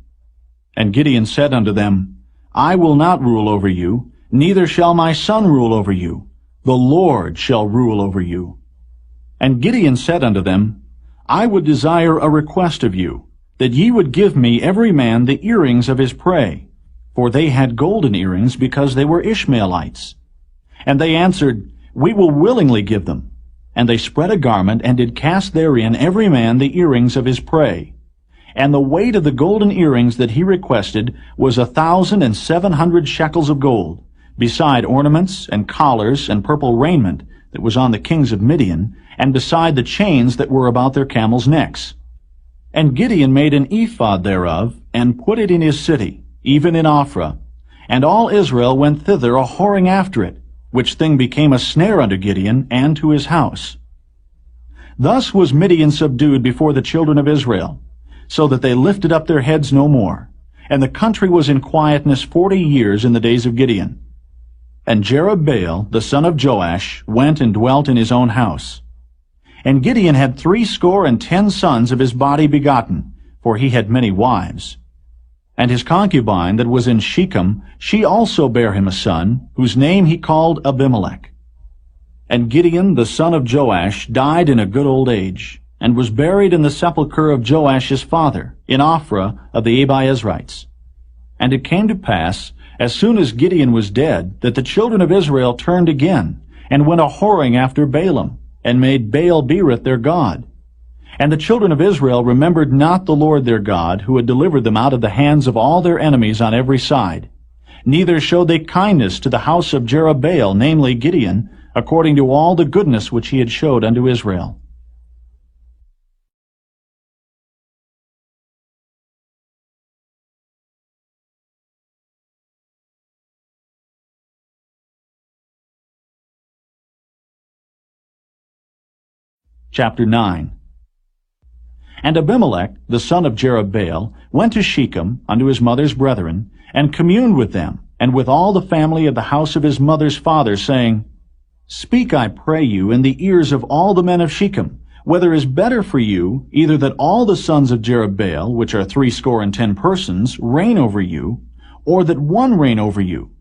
And Gideon said unto them, I will not rule over you, Neither shall my son rule over you. The Lord shall rule over you. And Gideon said unto them, I would desire a request of you, that ye would give me every man the earrings of his prey. For they had golden earrings, because they were Ishmaelites. And they answered, We will willingly give them. And they spread a garment, and did cast therein every man the earrings of his prey. And the weight of the golden earrings that he requested was 1,700 shekels of gold, beside ornaments and collars and purple raiment that was on the kings of Midian, and beside the chains that were about their camels' necks. And Gideon made an ephod thereof, and put it in his city, even in Ophrah. And all Israel went thither a-whoring after it, which thing became a snare unto Gideon and to his house. Thus was Midian subdued before the children of Israel, so that they lifted up their heads no more. And the country was in quietness 40 years in the days of Gideon. And Jerubbaal, the son of Joash, went and dwelt in his own house. And Gideon had 70 sons of his body begotten, for he had many wives. And his concubine that was in Shechem, she also bare him a son, whose name he called Abimelech. And Gideon the son of Joash died in a good old age, and was buried in the sepulchre of Joash his father, in Ophrah of the Abiezrites. And it came to pass, as soon as Gideon was dead, that the children of Israel turned again, and went a-whoring after Balaam, and made Baal-berith their god. And the children of Israel remembered not the Lord their God, who had delivered them out of the hands of all their enemies on every side. Neither showed they kindness to the house of Jerubbaal, namely Gideon, according to all the goodness which he had showed unto Israel. Chapter 9. And Abimelech, the son of Jerubbaal, went to Shechem unto his mother's brethren, and communed with them, and with all the family of the house of his mother's father, saying, Speak, I pray you, in the ears of all the men of Shechem, whether it is better for you, either that all the sons of Jerubbaal, which are 70 persons, reign over you, or that one reign over you.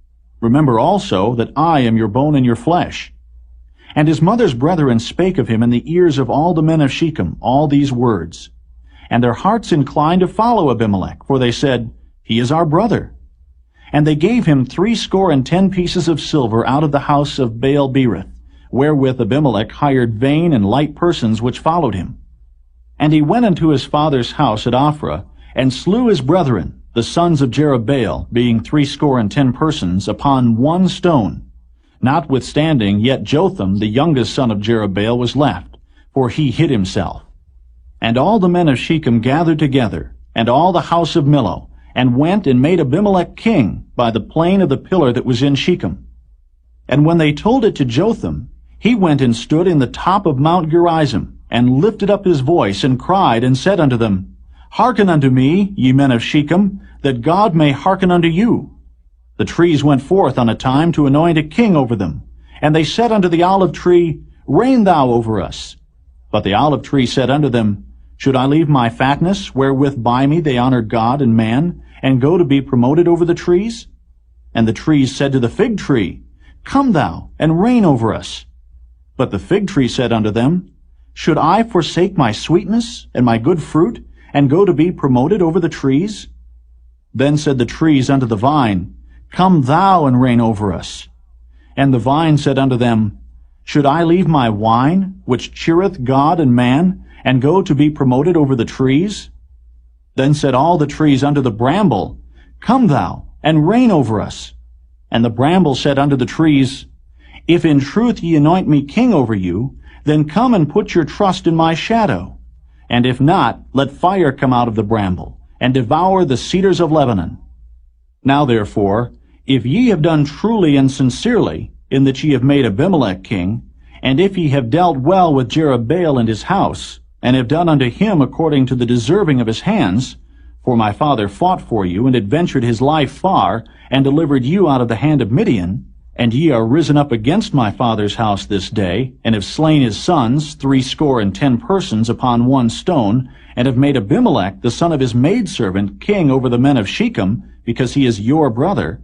Remember also that I am your bone and your flesh. And his mother's brethren spake of him in the ears of all the men of Shechem all these words. And their hearts inclined to follow Abimelech, for they said, He is our brother. And they gave him 70 pieces of silver out of the house of Baal-berith, wherewith Abimelech hired vain and light persons which followed him. And he went unto his father's house at Ophrah, and slew his brethren, the sons of Jerubbaal, being 70 persons, upon one stone. Notwithstanding, yet Jotham, the youngest son of Jerubbaal, was left, for he hid himself. And all the men of Shechem gathered together, and all the house of Millo, and went and made Abimelech king by the plain of the pillar that was in Shechem. And when they told it to Jotham, he went and stood in the top of Mount Gerizim, and lifted up his voice, and cried, and said unto them, Hearken unto me, ye men of Shechem, that God may hearken unto you. The trees went forth on a time to anoint a king over them. And they said unto the olive tree, Reign thou over us. But the olive tree said unto them, Should I leave my fatness, wherewith by me they honor God and man, and go to be promoted over the trees? And the trees said to the fig tree, Come thou, and reign over us. But the fig tree said unto them, Should I forsake my sweetness and my good fruit, and go to be promoted over the trees? Then said the trees unto the vine, Come thou and reign over us. And the vine said unto them, Should I leave my wine, which cheereth God and man, and go to be promoted over the trees? Then said all the trees unto the bramble, Come thou and reign over us. And the bramble said unto the trees, If in truth ye anoint me king over you, then come and put your trust in my shadow. And if not, let fire come out of the bramble, and devour the cedars of Lebanon. Now therefore, if ye have done truly and sincerely, in that ye have made Abimelech king, and if ye have dealt well with Jerubbaal and his house, and have done unto him according to the deserving of his hands, for my father fought for you, and adventured his life far, and delivered you out of the hand of Midian, and ye are risen up against my father's house this day, and have slain his sons, 70 persons, upon one stone, and have made Abimelech, the son of his maidservant, king over the men of Shechem, because he is your brother,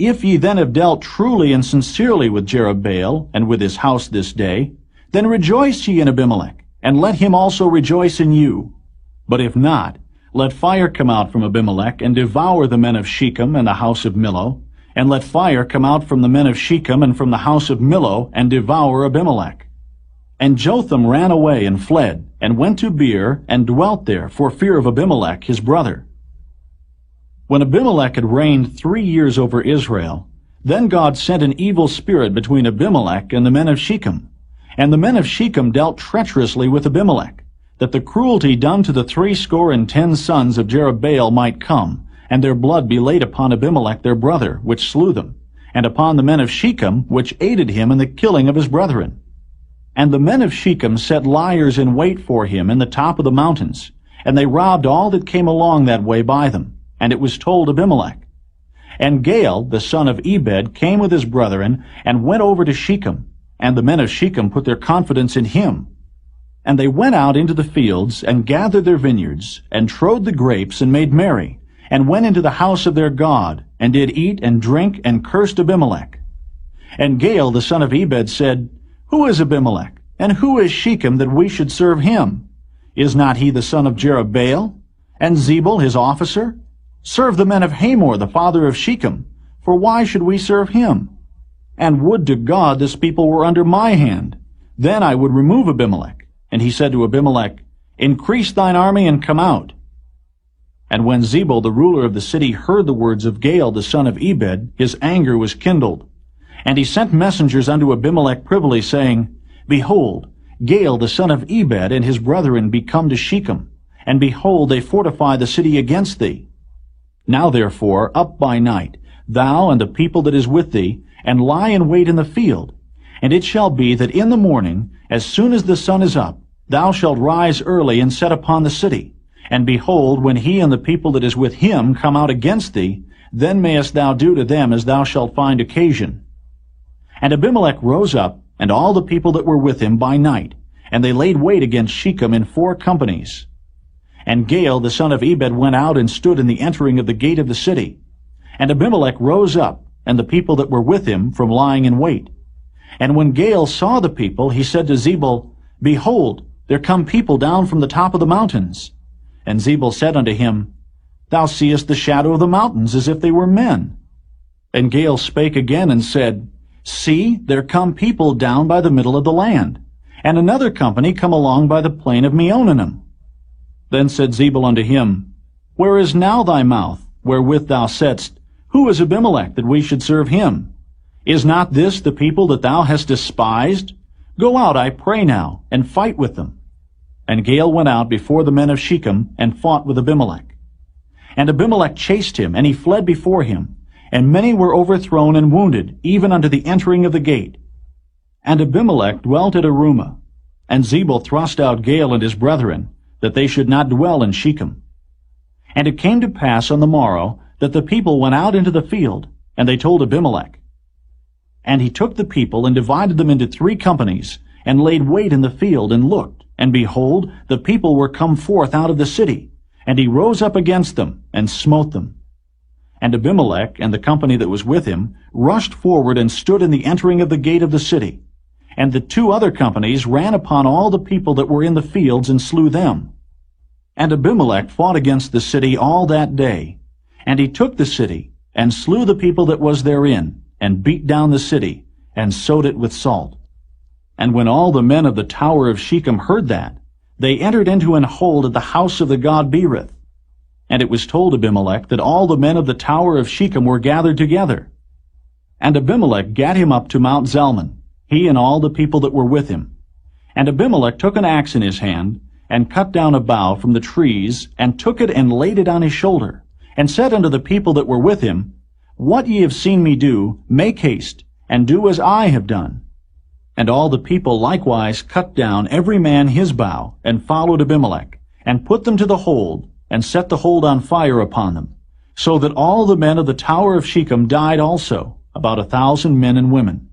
If ye then have dealt truly and sincerely with Jerubbaal and with his house this day, then rejoice ye in Abimelech, and let him also rejoice in you. But if not, let fire come out from Abimelech, and devour the men of Shechem and the house of Millo, and let fire come out from the men of Shechem and from the house of Millo, and devour Abimelech. And Jotham ran away and fled, and went to Beer, and dwelt there, for fear of Abimelech his brother. When Abimelech had reigned 3 years over Israel, then God sent an evil spirit between Abimelech and the men of Shechem. And the men of Shechem dealt treacherously with Abimelech, that the cruelty done to the 70 sons of Jerubbaal might come, and their blood be laid upon Abimelech their brother, which slew them, and upon the men of Shechem, which aided him in the killing of his brethren. And the men of Shechem set liers in wait for him in the top of the mountains, and they robbed all that came along that way by them. And it was told Abimelech. And Gaal, the son of Ebed, came with his brethren, and went over to Shechem, and the men of Shechem put their confidence in him. And they went out into the fields, and gathered their vineyards, and trode the grapes, and made merry, and went into the house of their God, and did eat and drink, and cursed Abimelech. And Gaal, the son of Ebed, said, Who is Abimelech, and who is Shechem, that we should serve him? Is not he the son of Jerubbaal, and Zebul his officer? Serve the men of Hamor, the father of Shechem, for why should we serve him? And would to God this people were under my hand, then I would remove Abimelech. And he said to Abimelech, Increase thine army, and come out. And when Zebul, the ruler of the city, heard the words of Gaal, the son of Ebed, his anger was kindled. And he sent messengers unto Abimelech privily, saying, Behold, Gaal, the son of Ebed, and his brethren be come to Shechem, and behold, they fortify the city against thee. Now therefore, up by night, thou and the people that is with thee, and lie in wait in the field. And it shall be that in the morning, as soon as the sun is up, thou shalt rise early and set upon the city. And behold, when he and the people that is with him come out against thee, then mayest thou do to them as thou shalt find occasion. And Abimelech rose up, and all the people that were with him by night, and they laid wait against Shechem in 4 companies. And Gaal, the son of Ebed, went out and stood in the entering of the gate of the city. And Abimelech rose up, and the people that were with him, from lying in wait. And when Gaal saw the people, he said to Zebul, Behold, there come people down from the top of the mountains. And Zebul said unto him, Thou seest the shadow of the mountains, as if they were men. And Gaal spake again and said, See, there come people down by the middle of the land, and another company come along by the plain of Meonanim. Then said Zebul unto him, Where is now thy mouth, wherewith thou saidst, Who is Abimelech, that we should serve him? Is not this the people that thou hast despised? Go out, I pray now, and fight with them. And Gaal went out before the men of Shechem, and fought with Abimelech. And Abimelech chased him, and he fled before him, and many were overthrown and wounded, even unto the entering of the gate. And Abimelech dwelt at Arumah, and Zebul thrust out Gaal and his brethren, that they should not dwell in Shechem. And it came to pass on the morrow that the people went out into the field, and they told Abimelech. And he took the people and divided them into 3 companies, and laid wait in the field, and looked, and behold, the people were come forth out of the city, and he rose up against them, and smote them. And Abimelech and the company that was with him rushed forward and stood in the entering of the gate of the city. And the 2 other companies ran upon all the people that were in the fields, and slew them. And Abimelech fought against the city all that day. And he took the city, and slew the people that was therein, and beat down the city, and sowed it with salt. And when all the men of the tower of Shechem heard that, they entered into an hold at the house of the god Berith. And it was told Abimelech that all the men of the tower of Shechem were gathered together. And Abimelech gat him up to Mount Zalmon, he and all the people that were with him. And Abimelech took an axe in his hand, and cut down a bough from the trees, and took it and laid it on his shoulder, and said unto the people that were with him, What ye have seen me do, make haste, and do as I have done. And all the people likewise cut down every man his bough, and followed Abimelech, and put them to the hold, and set the hold on fire upon them, so that all the men of the tower of Shechem died also, about 1,000 men and women.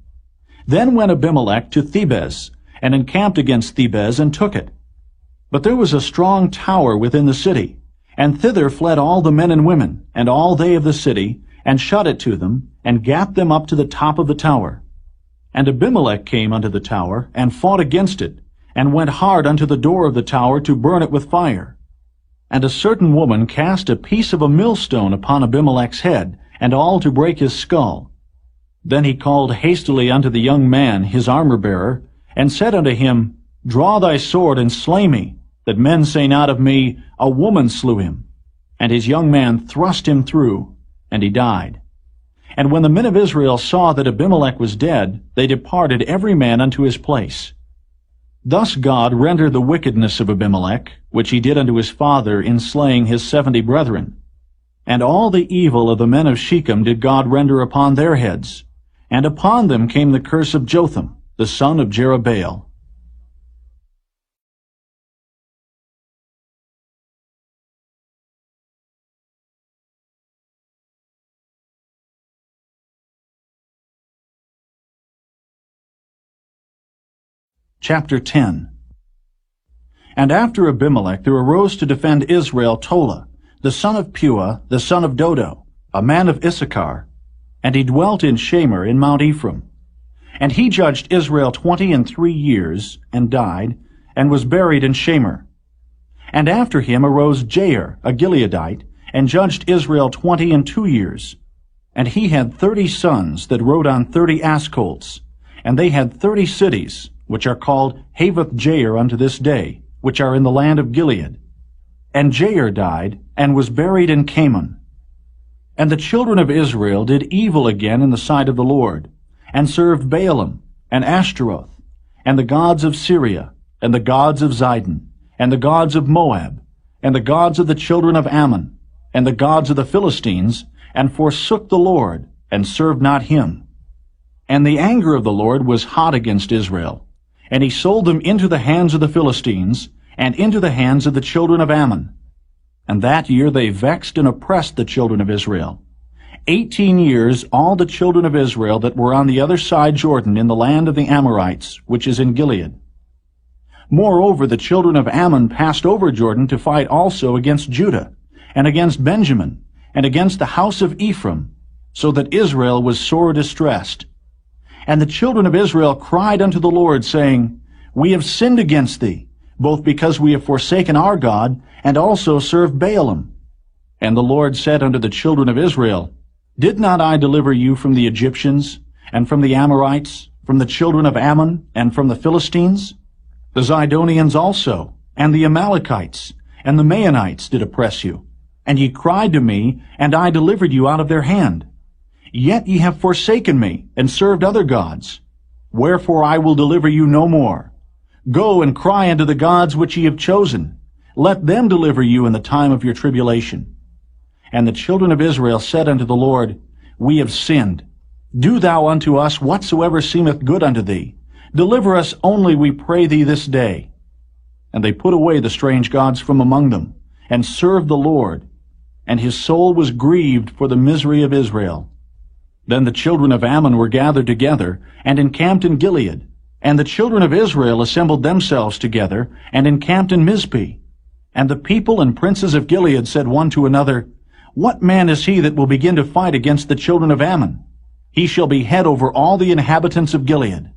Then went Abimelech to Thebez, and encamped against Thebez, and took it. But there was a strong tower within the city, and thither fled all the men and women, and all they of the city, and shut it to them, and gat them up to the top of the tower. And Abimelech came unto the tower, and fought against it, and went hard unto the door of the tower to burn it with fire. And a certain woman cast a piece of a millstone upon Abimelech's head, and all to break his skull. Then he called hastily unto the young man, his armor-bearer, and said unto him, Draw thy sword, and slay me, that men say not of me, A woman slew him. And his young man thrust him through, and he died. And when the men of Israel saw that Abimelech was dead, they departed every man unto his place. Thus God rendered the wickedness of Abimelech, which he did unto his father in slaying his 70 brethren. And all the evil of the men of Shechem did God render upon their heads, and upon them came the curse of Jotham, the son of Jerubbaal. Chapter 10. And after Abimelech there arose to defend Israel Tola, the son of Puah, the son of Dodo, a man of Issachar, and he dwelt in Shamir in Mount Ephraim. And he judged Israel 23 years, and died, and was buried in Shamir. And after him arose Jair, a Gileadite, and judged Israel 22 years. And he had 30 sons that rode on 30 ass colts, and they had 30 cities, which are called Havoth Jair unto this day, which are in the land of Gilead. And Jair died, and was buried in Camon. And the children of Israel did evil again in the sight of the Lord, and served Baalim, and Ashtaroth, and the gods of Syria, and the gods of Zidon, and the gods of Moab, and the gods of the children of Ammon, and the gods of the Philistines, and forsook the Lord, and served not him. And the anger of the Lord was hot against Israel, and he sold them into the hands of the Philistines, and into the hands of the children of Ammon. And that year they vexed and oppressed the children of Israel. 18 years all the children of Israel that were on the other side Jordan in the land of the Amorites, which is in Gilead. Moreover, the children of Ammon passed over Jordan to fight also against Judah, and against Benjamin, and against the house of Ephraim, so that Israel was sore distressed. And the children of Israel cried unto the Lord, saying, We have sinned against thee, both because we have forsaken our God, and also served Baalim. And the Lord said unto the children of Israel, Did not I deliver you from the Egyptians, and from the Amorites, from the children of Ammon, and from the Philistines? The Zidonians also, and the Amalekites, and the Maonites did oppress you. And ye cried to me, and I delivered you out of their hand. Yet ye have forsaken me, and served other gods. Wherefore I will deliver you no more. Go and cry unto the gods which ye have chosen. Let them deliver you in the time of your tribulation. And the children of Israel said unto the Lord, We have sinned. Do thou unto us whatsoever seemeth good unto thee. Deliver us only, we pray thee, this day. And they put away the strange gods from among them, and served the Lord. And his soul was grieved for the misery of Israel. Then the children of Ammon were gathered together, and encamped in Gilead. And the children of Israel assembled themselves together, and encamped in Mizpeh. And the people and princes of Gilead said one to another, What man is he that will begin to fight against the children of Ammon? He shall be head over all the inhabitants of Gilead.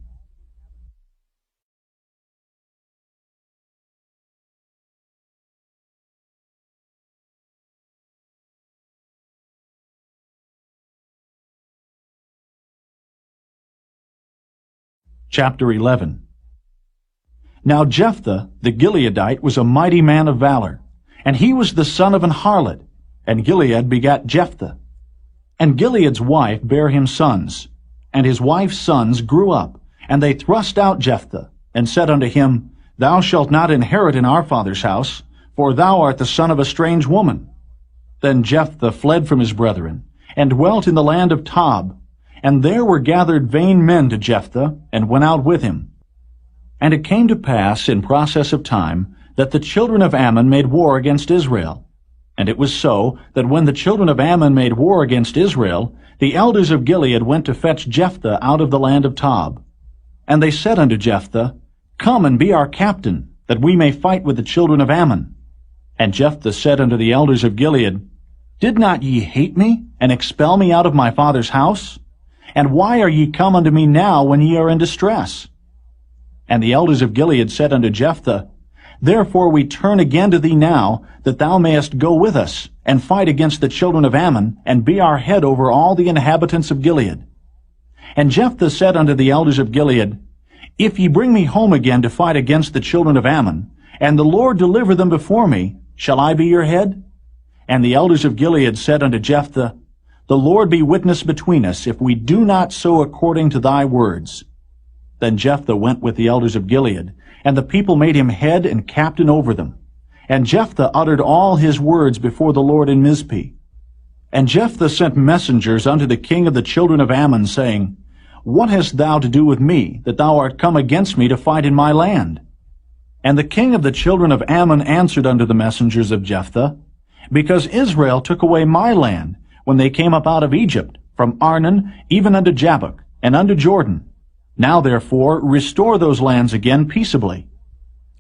Chapter 11. Now Jephthah the Gileadite was a mighty man of valor, and he was the son of an harlot, and Gilead begat Jephthah. And Gilead's wife bare him sons, and his wife's sons grew up, and they thrust out Jephthah, and said unto him, Thou shalt not inherit in our father's house, for thou art the son of a strange woman. Then Jephthah fled from his brethren, and dwelt in the land of Tob. And there were gathered vain men to Jephthah, and went out with him. And it came to pass in process of time, that the children of Ammon made war against Israel. And it was so, that when the children of Ammon made war against Israel, the elders of Gilead went to fetch Jephthah out of the land of Tob. And they said unto Jephthah, Come and be our captain, that we may fight with the children of Ammon. And Jephthah said unto the elders of Gilead, Did not ye hate me, and expel me out of my father's house? And why are ye come unto me now when ye are in distress? And the elders of Gilead said unto Jephthah, Therefore we turn again to thee now, that thou mayest go with us, and fight against the children of Ammon, and be our head over all the inhabitants of Gilead. And Jephthah said unto the elders of Gilead, If ye bring me home again to fight against the children of Ammon, and the Lord deliver them before me, shall I be your head? And the elders of Gilead said unto Jephthah, The Lord be witness between us, if we do not so according to thy words. Then Jephthah went with the elders of Gilead, and the people made him head and captain over them. And Jephthah uttered all his words before the Lord in Mizpeh. And Jephthah sent messengers unto the king of the children of Ammon, saying, What hast thou to do with me, that thou art come against me to fight in my land? And the king of the children of Ammon answered unto the messengers of Jephthah, Because Israel took away my land, when they came up out of Egypt, from Arnon even unto Jabbok, and unto Jordan. Now therefore restore those lands again peaceably.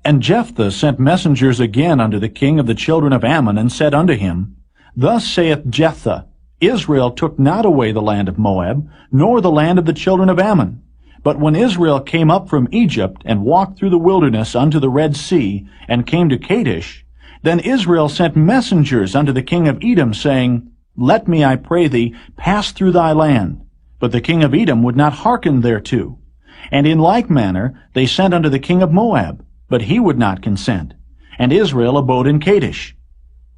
And Jephthah sent messengers again unto the king of the children of Ammon, and said unto him, Thus saith Jephthah, Israel took not away the land of Moab, nor the land of the children of Ammon. But when Israel came up from Egypt, and walked through the wilderness unto the Red Sea, and came to Kadesh, then Israel sent messengers unto the king of Edom, saying, Let me, I pray thee, pass through thy land. But the king of Edom would not hearken thereto. And in like manner they sent unto the king of Moab, but he would not consent. And Israel abode in Kadesh.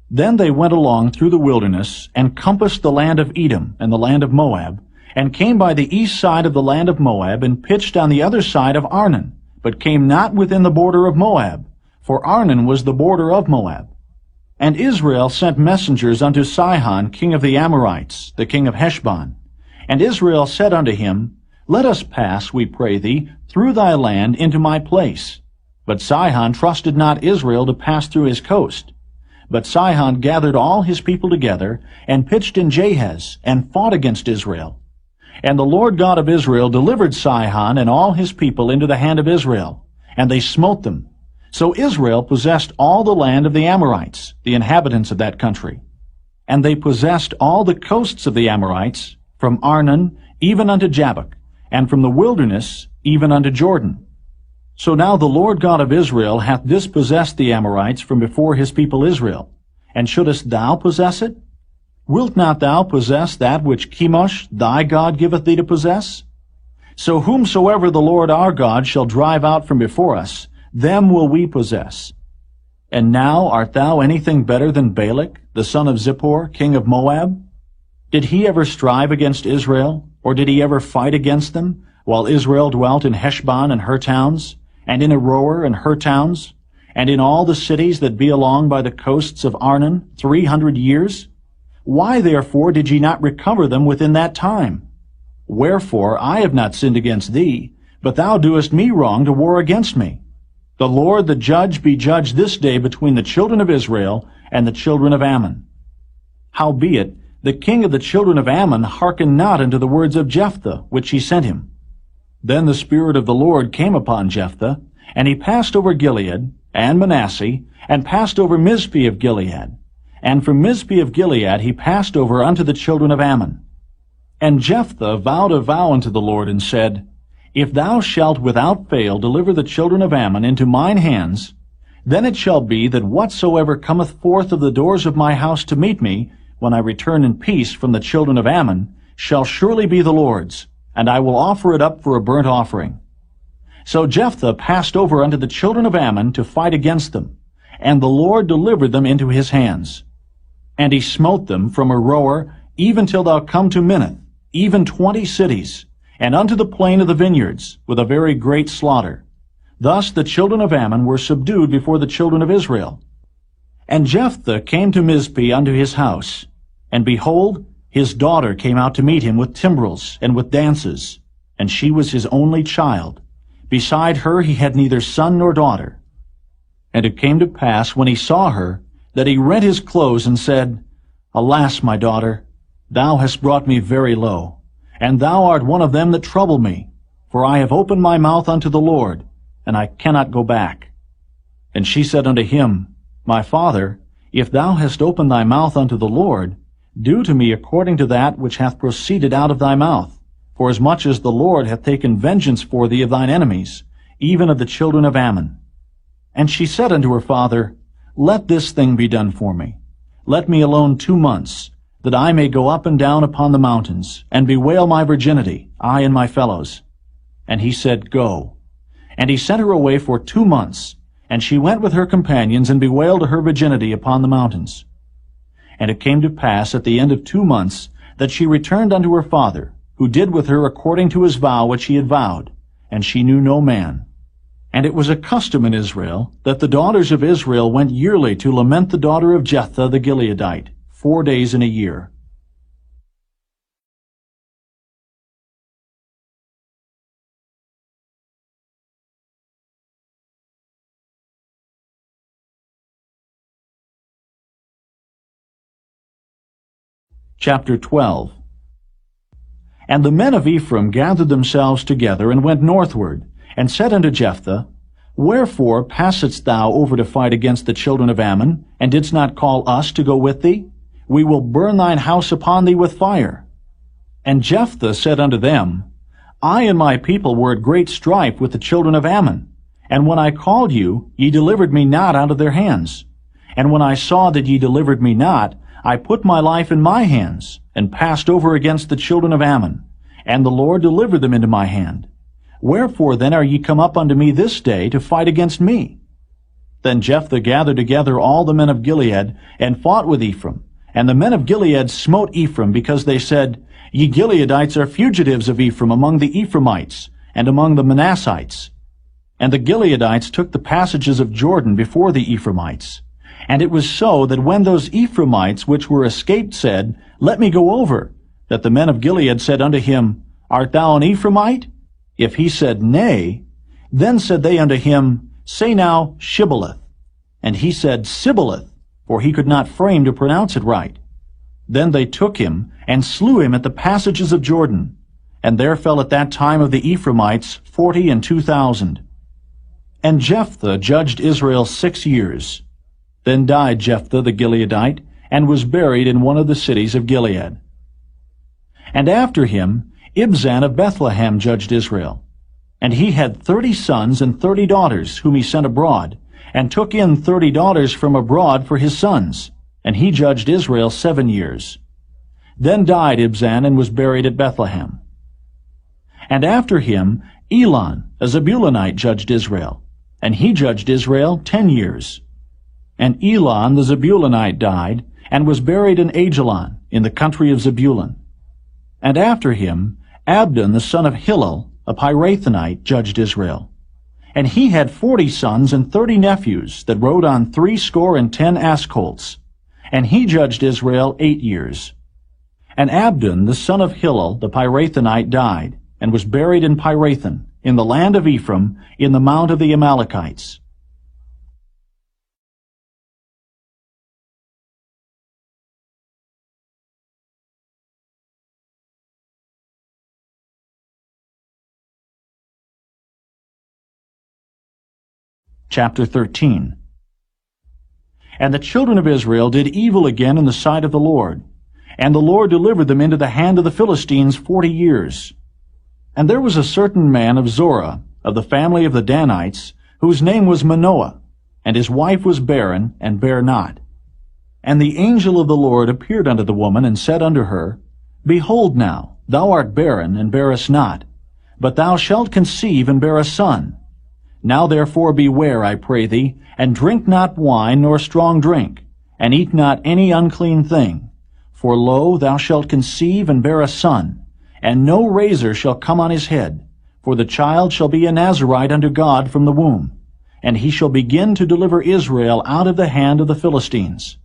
Then they went along through the wilderness, and compassed the land of Edom and the land of Moab, and came by the east side of the land of Moab, and pitched on the other side of Arnon, but came not within the border of Moab, for Arnon was the border of Moab. And Israel sent messengers unto Sihon, king of the Amorites, the king of Heshbon. And Israel said unto him, Let us pass, we pray thee, through thy land into my place. But Sihon trusted not Israel to pass through his coast. But Sihon gathered all his people together, and pitched in Jahaz, and fought against Israel. And the Lord God of Israel delivered Sihon and all his people into the hand of Israel, and they smote them. So Israel possessed all the land of the Amorites, the inhabitants of that country. And they possessed all the coasts of the Amorites, from Arnon even unto Jabbok, and from the wilderness even unto Jordan. So now the Lord God of Israel hath dispossessed the Amorites from before his people Israel. And shouldest thou possess it? Wilt not thou possess that which Chemosh thy God giveth thee to possess? So whomsoever the Lord our God shall drive out from before us, them will we possess. And now art thou anything better than Balak, the son of Zippor, king of Moab? Did he ever strive against Israel, or did he ever fight against them, while Israel dwelt in Heshbon and her towns, and in Aroer and her towns, and in all the cities that be along by the coasts of Arnon 300 years? Why therefore did ye not recover them within that time? Wherefore I have not sinned against thee, but thou doest me wrong to war against me. The Lord the judge be judged this day between the children of Israel and the children of Ammon. Howbeit, the king of the children of Ammon hearkened not unto the words of Jephthah, which he sent him. Then the Spirit of the Lord came upon Jephthah, and he passed over Gilead, and Manasseh, and passed over Mizpeh of Gilead. And from Mizpeh of Gilead he passed over unto the children of Ammon. And Jephthah vowed a vow unto the Lord, and said, If thou shalt without fail deliver the children of Ammon into mine hands, then it shall be that whatsoever cometh forth of the doors of my house to meet me, when I return in peace from the children of Ammon, shall surely be the Lord's, and I will offer it up for a burnt offering. So Jephthah passed over unto the children of Ammon to fight against them, and the Lord delivered them into his hands. And he smote them from Aroer even till thou come to Minnith, even 20 cities, and unto the plain of the vineyards, with a very great slaughter. Thus the children of Ammon were subdued before the children of Israel. And Jephthah came to Mizpeh unto his house, and behold, his daughter came out to meet him with timbrels and with dances, and she was his only child. Beside her he had neither son nor daughter. And it came to pass, when he saw her, that he rent his clothes and said, Alas, my daughter, thou hast brought me very low, and thou art one of them that trouble me, for I have opened my mouth unto the Lord, and I cannot go back. And she said unto him, My father, if thou hast opened thy mouth unto the Lord, Do to me according to that which hath proceeded out of thy mouth, forasmuch as the Lord hath taken vengeance for thee of thine enemies, even of the children of Ammon. And she said unto her father, Let this thing be done for me. Let me alone 2 months, that I may go up and down upon the mountains, and bewail my virginity, I and my fellows. And he said, Go. And he sent her away for 2 months, and she went with her companions, and bewailed her virginity upon the mountains. And it came to pass at the end of 2 months, that she returned unto her father, who did with her according to his vow which he had vowed, and she knew no man. And it was a custom in Israel, that the daughters of Israel went yearly to lament the daughter of Jephthah the Gileadite, 4 days in a year. Chapter 12. And the men of Ephraim gathered themselves together, and went northward, and said unto Jephthah, Wherefore passedst thou over to fight against the children of Ammon, and didst not call us to go with thee? We will burn thine house upon thee with fire. And Jephthah said unto them, I and my people were at great strife with the children of Ammon, and when I called you, ye delivered me not out of their hands. And when I saw that ye delivered me not, I put my life in my hands, and passed over against the children of Ammon, and the Lord delivered them into my hand. Wherefore then are ye come up unto me this day to fight against me? Then Jephthah gathered together all the men of Gilead, and fought with Ephraim. And the men of Gilead smote Ephraim, because they said, Ye Gileadites are fugitives of Ephraim among the Ephraimites, and among the Manassites. And the Gileadites took the passages of Jordan before the Ephraimites. And it was so that when those Ephraimites which were escaped said, Let me go over, that the men of Gilead said unto him, Art thou an Ephraimite? If he said, Nay, then said they unto him, Say now, Shibboleth. And he said, Sibboleth, for he could not frame to pronounce it right. Then they took him, and slew him at the passages of Jordan. And there fell at that time of the Ephraimites 42,000. And Jephthah judged Israel 6 years. Then died Jephthah the Gileadite, and was buried in one of the cities of Gilead. And after him Ibzan of Bethlehem judged Israel. And he had 30 sons and 30 daughters, whom he sent abroad, and took in 30 daughters from abroad for his sons. And he judged Israel 7 years. Then died Ibzan, and was buried at Bethlehem. And after him Elon, a Zebulunite, judged Israel. And he judged Israel 10 years. And Elon the Zebulunite died, and was buried in Ajalon, in the country of Zebulun. And after him Abdon the son of Hillel, a Pirathonite, judged Israel. And he had 40 sons and 30 nephews, that rode on 60 ass colts. And he judged Israel 8 years. And Abdon the son of Hillel, the Pirathonite, died, and was buried in Pirathon, in the land of Ephraim, in the mount of the Amalekites. Chapter 13. And the children of Israel did evil again in the sight of the Lord, and the Lord delivered them into the hand of the Philistines 40 years. And there was a certain man of Zorah, of the family of the Danites, whose name was Manoah, and his wife was barren, and bare not. And the angel of the Lord appeared unto the woman, and said unto her, Behold now, thou art barren, and bearest not, but thou shalt conceive, and bear a son. Now therefore beware, I pray thee, and drink not wine nor strong drink, and eat not any unclean thing. For lo, thou shalt conceive and bear a son, and no razor shall come on his head, for the child shall be a Nazarite unto God from the womb, and he shall begin to deliver Israel out of the hand of the Philistines.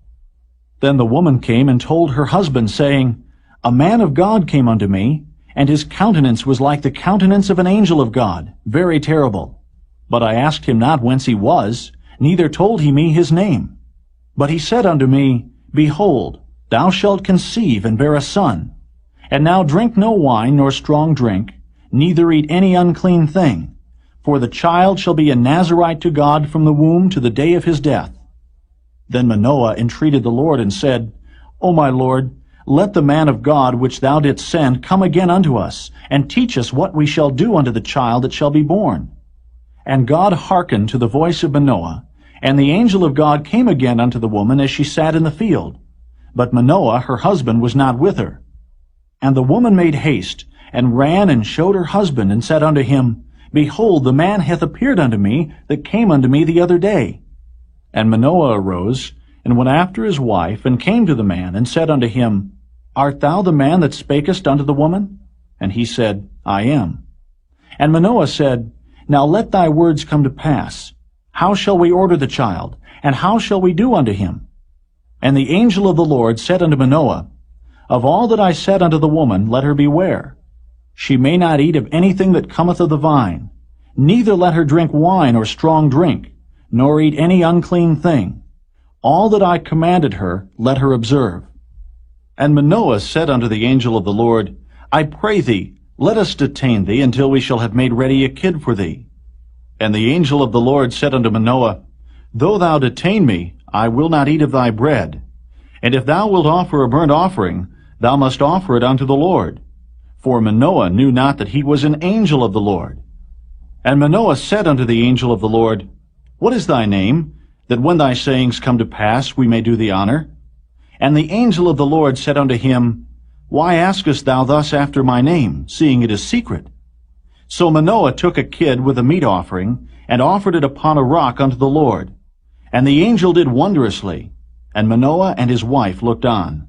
Then the woman came and told her husband, saying, A man of God came unto me, and his countenance was like the countenance of an angel of God, very terrible. But I asked him not whence he was, neither told he me his name. But he said unto me, Behold, thou shalt conceive and bear a son. And now drink no wine nor strong drink, neither eat any unclean thing. For the child shall be a Nazarite to God from the womb to the day of his death. Then Manoah entreated the Lord, and said, O my Lord, Let the man of God which thou didst send come again unto us, and teach us what we shall do unto the child that shall be born. And God hearkened to the voice of Manoah, and the angel of God came again unto the woman as she sat in the field. But Manoah her husband was not with her. And the woman made haste, and ran and showed her husband, and said unto him, Behold, the man hath appeared unto me that came unto me the other day. And Manoah arose, and went after his wife, and came to the man, and said unto him, Art thou the man that spakest unto the woman? And he said, I am. And Manoah said, Now let thy words come to pass. How shall we order the child, and how shall we do unto him? And the angel of the Lord said unto Manoah, Of all that I said unto the woman, let her beware. She may not eat of anything that cometh of the vine, neither let her drink wine or strong drink, nor eat any unclean thing. All that I commanded her, let her observe. And Manoah said unto the angel of the Lord, I pray thee, let us detain thee until we shall have made ready a kid for thee. And the angel of the Lord said unto Manoah, Though thou detain me, I will not eat of thy bread. And if thou wilt offer a burnt offering, thou must offer it unto the Lord. For Manoah knew not that he was an angel of the Lord. And Manoah said unto the angel of the Lord, What is thy name, that when thy sayings come to pass we may do thee honor? And the angel of the Lord said unto him, Why askest thou thus after my name, seeing it is secret? So Manoah took a kid with a meat offering, and offered it upon a rock unto the Lord. And the angel did wondrously, and Manoah and his wife looked on.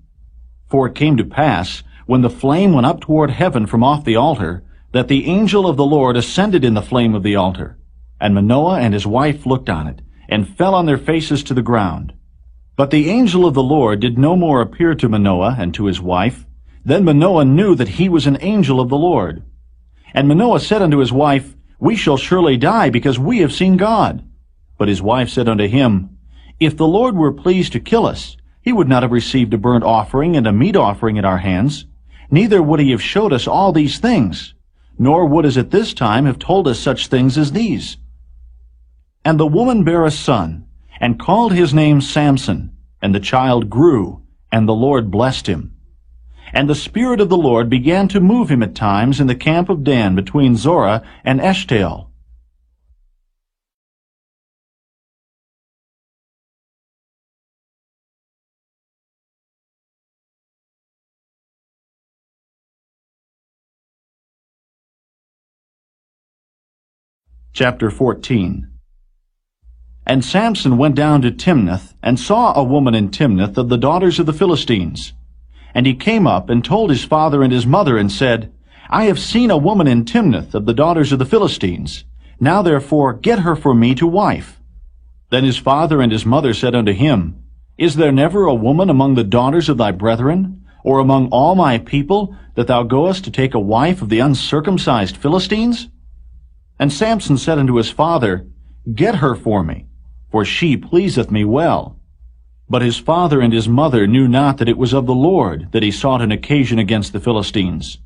For it came to pass, when the flame went up toward heaven from off the altar, that the angel of the Lord ascended in the flame of the altar. And Manoah and his wife looked on it, and fell on their faces to the ground. But the angel of the Lord did no more appear to Manoah and to his wife. Then Manoah knew that he was an angel of the Lord. And Manoah said unto his wife, We shall surely die, because we have seen God. But his wife said unto him, If the Lord were pleased to kill us, he would not have received a burnt offering and a meat offering at our hands, neither would he have showed us all these things, nor would as at this time have told us such things as these. And the woman bare a son, and called his name Samson. And the child grew, and the Lord blessed him. And the Spirit of the Lord began to move him at times in the camp of Dan between Zorah and Eshtaol. Chapter 14. And Samson went down to Timnath, and saw a woman in Timnath of the daughters of the Philistines. And he came up, and told his father and his mother, and said, I have seen a woman in Timnath of the daughters of the Philistines. Now therefore get her for me to wife. Then his father and his mother said unto him, Is there never a woman among the daughters of thy brethren, or among all my people, that thou goest to take a wife of the uncircumcised Philistines? And Samson said unto his father, Get her for me, for she pleaseth me well. But his father and his mother knew not that it was of the Lord that he sought an occasion against the Philistines.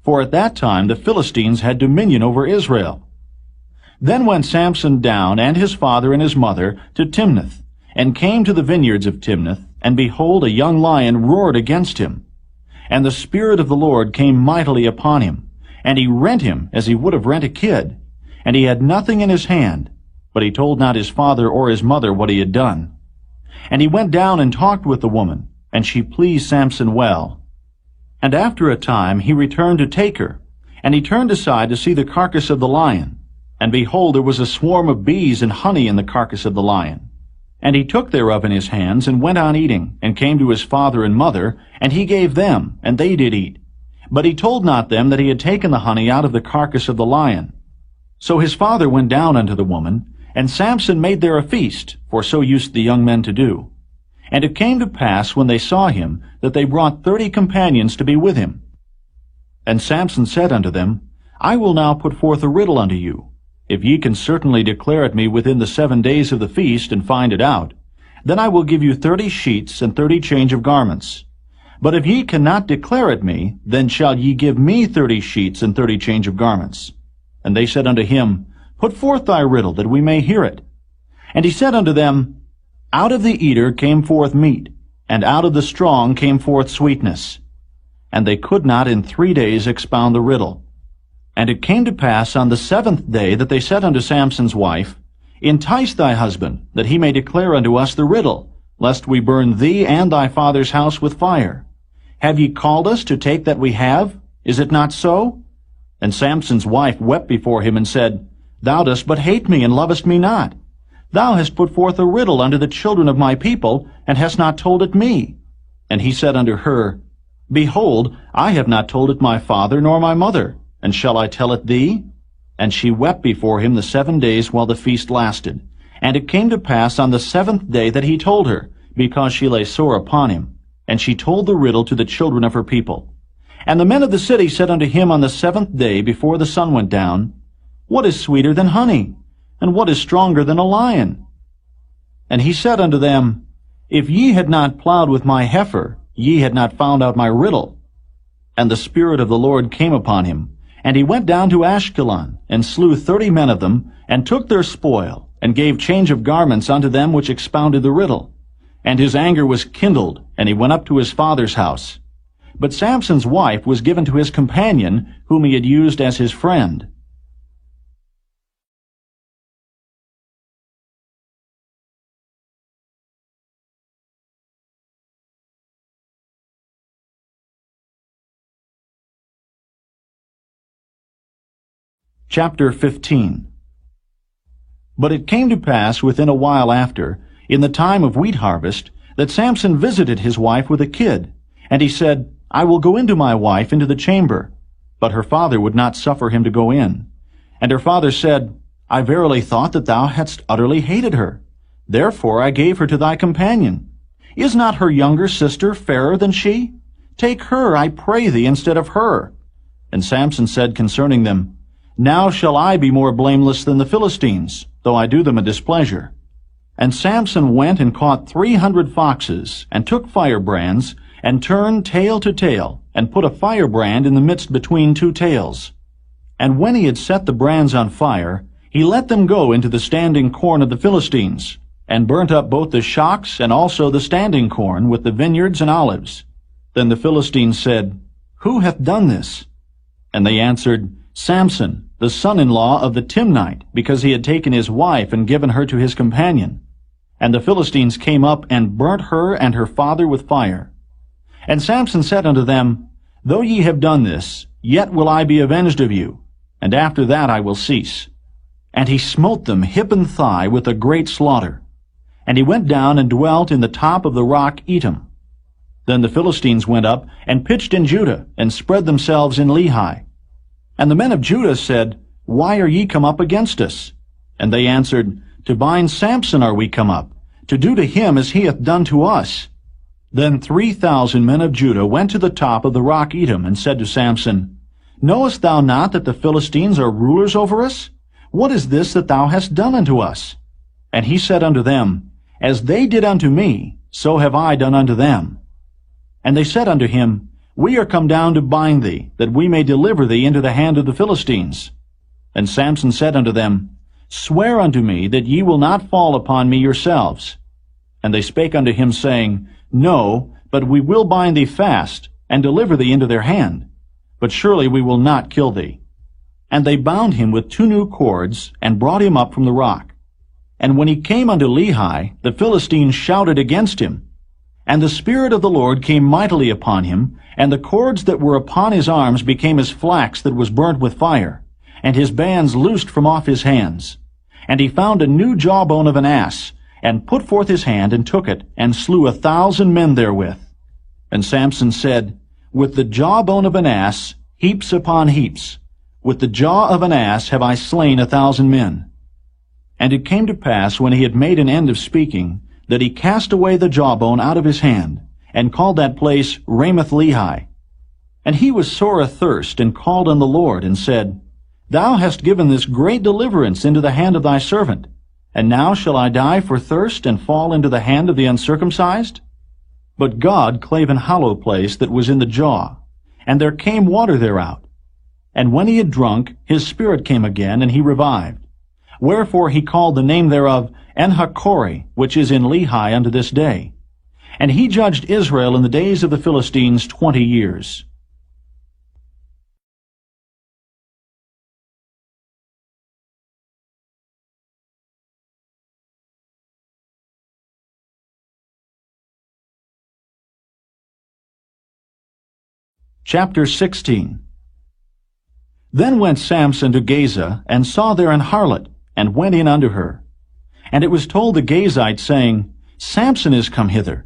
For at that time the Philistines had dominion over Israel. Then went Samson down, and his father and his mother, to Timnath, and came to the vineyards of Timnath, and behold, a young lion roared against him. And the Spirit of the Lord came mightily upon him, and he rent him as he would have rent a kid. And he had nothing in his hand, but he told not his father or his mother what he had done. And he went down and talked with the woman, and she pleased Samson well. And after a time he returned to take her, and he turned aside to see the carcass of the lion. And behold, there was a swarm of bees and honey in the carcass of the lion. And he took thereof in his hands, and went on eating, and came to his father and mother, and he gave them, and they did eat. But he told not them that he had taken the honey out of the carcass of the lion. So his father went down unto the woman, and Samson made there a feast, for so used the young men to do. And it came to pass, when they saw him, that they brought 30 companions to be with him. And Samson said unto them, I will now put forth a riddle unto you. If ye can certainly declare it me within the 7 days of the feast, and find it out, then I will give you 30 sheets and 30 change of garments. But if ye cannot declare it me, then shall ye give me 30 sheets and 30 change of garments. And they said unto him, Put forth thy riddle, that we may hear it. And he said unto them, Out of the eater came forth meat, and out of the strong came forth sweetness. and they could not in 3 days expound the riddle. And it came to pass on the 7th day that they said unto Samson's wife, Entice thy husband, that he may declare unto us the riddle, lest we burn thee and thy father's house with fire. Have ye called us to take that we have? Is it not so? And Samson's wife wept before him, and said, Thou dost but hate me, and lovest me not. Thou hast put forth a riddle unto the children of my people, and hast not told it me. And he said unto her, Behold, I have not told it my father nor my mother, and shall I tell it thee? And she wept before him the 7 days while the feast lasted. And it came to pass on the 7th day that he told her, because she lay sore upon him. And she told the riddle to the children of her people. And the men of the city said unto him on the 7th day before the sun went down, What is sweeter than honey? And what is stronger than a lion? And he said unto them, If ye had not plowed with my heifer, ye had not found out my riddle. And the Spirit of the Lord came upon him, and he went down to Ashkelon, and slew 30 men of them, and took their spoil, and gave change of garments unto them which expounded the riddle. And his anger was kindled, and he went up to his father's house. But Samson's wife was given to his companion, whom he had used as his friend. Chapter 15. But it came to pass within a while after, in the time of wheat harvest, that Samson visited his wife with a kid. And he said, I will go into my wife into the chamber. But her father would not suffer him to go in. And her father said, I verily thought that thou hadst utterly hated her. Therefore I gave her to thy companion. Is not her younger sister fairer than she? Take her, I pray thee, instead of her. And Samson said concerning them, Now shall I be more blameless than the Philistines, though I do them a displeasure. And Samson went and caught 300 foxes, and took firebrands, and turned tail to tail, and put a firebrand in the midst between 2 tails. And when he had set the brands on fire, he let them go into the standing corn of the Philistines, and burnt up both the shocks and also the standing corn with the vineyards and olives. Then the Philistines said, Who hath done this? And they answered, Samson, the son-in-law of the Timnite, because he had taken his wife and given her to his companion. And the Philistines came up and burnt her and her father with fire. And Samson said unto them, Though ye have done this, yet will I be avenged of you, and after that I will cease. And he smote them hip and thigh with a great slaughter. And he went down and dwelt in the top of the rock Etam. Then the Philistines went up and pitched in Judah, and spread themselves in Lehi. And the men of Judah said, Why are ye come up against us? And they answered, To bind Samson are we come up, to do to him as he hath done to us. Then 3,000 men of Judah went to the top of the rock Etam, and said to Samson, Knowest thou not that the Philistines are rulers over us? What is this that thou hast done unto us? And he said unto them, As they did unto me, so have I done unto them. And they said unto him, We are come down to bind thee, that we may deliver thee into the hand of the Philistines. And Samson said unto them, Swear unto me that ye will not fall upon me yourselves. And they spake unto him, saying, No, but we will bind thee fast, and deliver thee into their hand. But surely we will not kill thee. And they bound him with 2 new cords, and brought him up from the rock. And when he came unto Lehi, the Philistines shouted against him. And the Spirit of the Lord came mightily upon him, and the cords that were upon his arms became as flax that was burnt with fire, and his bands loosed from off his hands. And he found a new jawbone of an ass, and put forth his hand, and took it, and slew 1,000 men therewith. And Samson said, With the jawbone of an ass, heaps upon heaps. With the jaw of an ass have I slain 1,000 men. And it came to pass, when he had made an end of speaking, that he cast away the jawbone out of his hand, and called that place Ramoth-Lehi. And he was sore athirst, and called on the Lord, and said, Thou hast given this great deliverance into the hand of thy servant, and now shall I die for thirst, and fall into the hand of the uncircumcised? But God clave an hollow place that was in the jaw, and there came water thereout. And when he had drunk, his spirit came again, and he revived. Wherefore he called the name thereof En-hakkore, which is in Lehi unto this day. And he judged Israel in the days of the Philistines 20 years. Chapter 16. Then went Samson to Gaza, and saw there an harlot, and went in unto her. And it was told the Gazites, saying, Samson is come hither.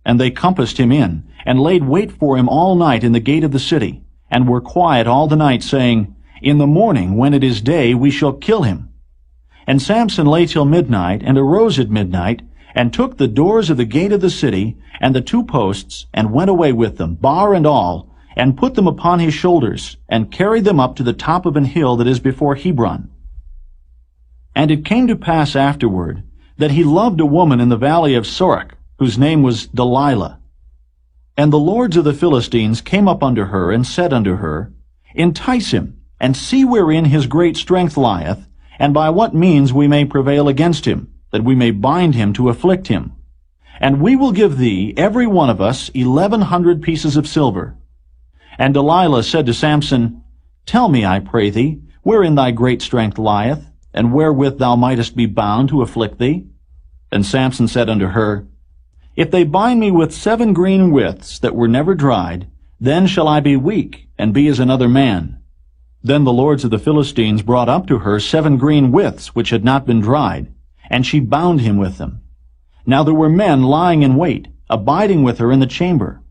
And they compassed him in, and laid wait for him all night in the gate of the city, and were quiet all the night, saying, In the morning, when it is day, we shall kill him. And Samson lay till midnight, and arose at midnight, and took the doors of the gate of the city, and the 2 posts, and went away with them, bar and all, and put them upon his shoulders, and carried them up to the top of an hill that is before Hebron. And it came to pass afterward, that he loved a woman in the valley of Sorek, whose name was Delilah. And the lords of the Philistines came up unto her, and said unto her, Entice him, and see wherein his great strength lieth, and by what means we may prevail against him, that we may bind him to afflict him. And we will give thee, every one of us, 1,100 pieces of silver. And Delilah said to Samson, Tell me, I pray thee, wherein thy great strength lieth, and wherewith thou mightest be bound to afflict thee? And Samson said unto her, If they bind me with 7 green withs that were never dried, then shall I be weak, and be as another man. Then the lords of the Philistines brought up to her 7 green withs which had not been dried, and she bound him with them. Now there were men lying in wait, abiding with her in the chamber.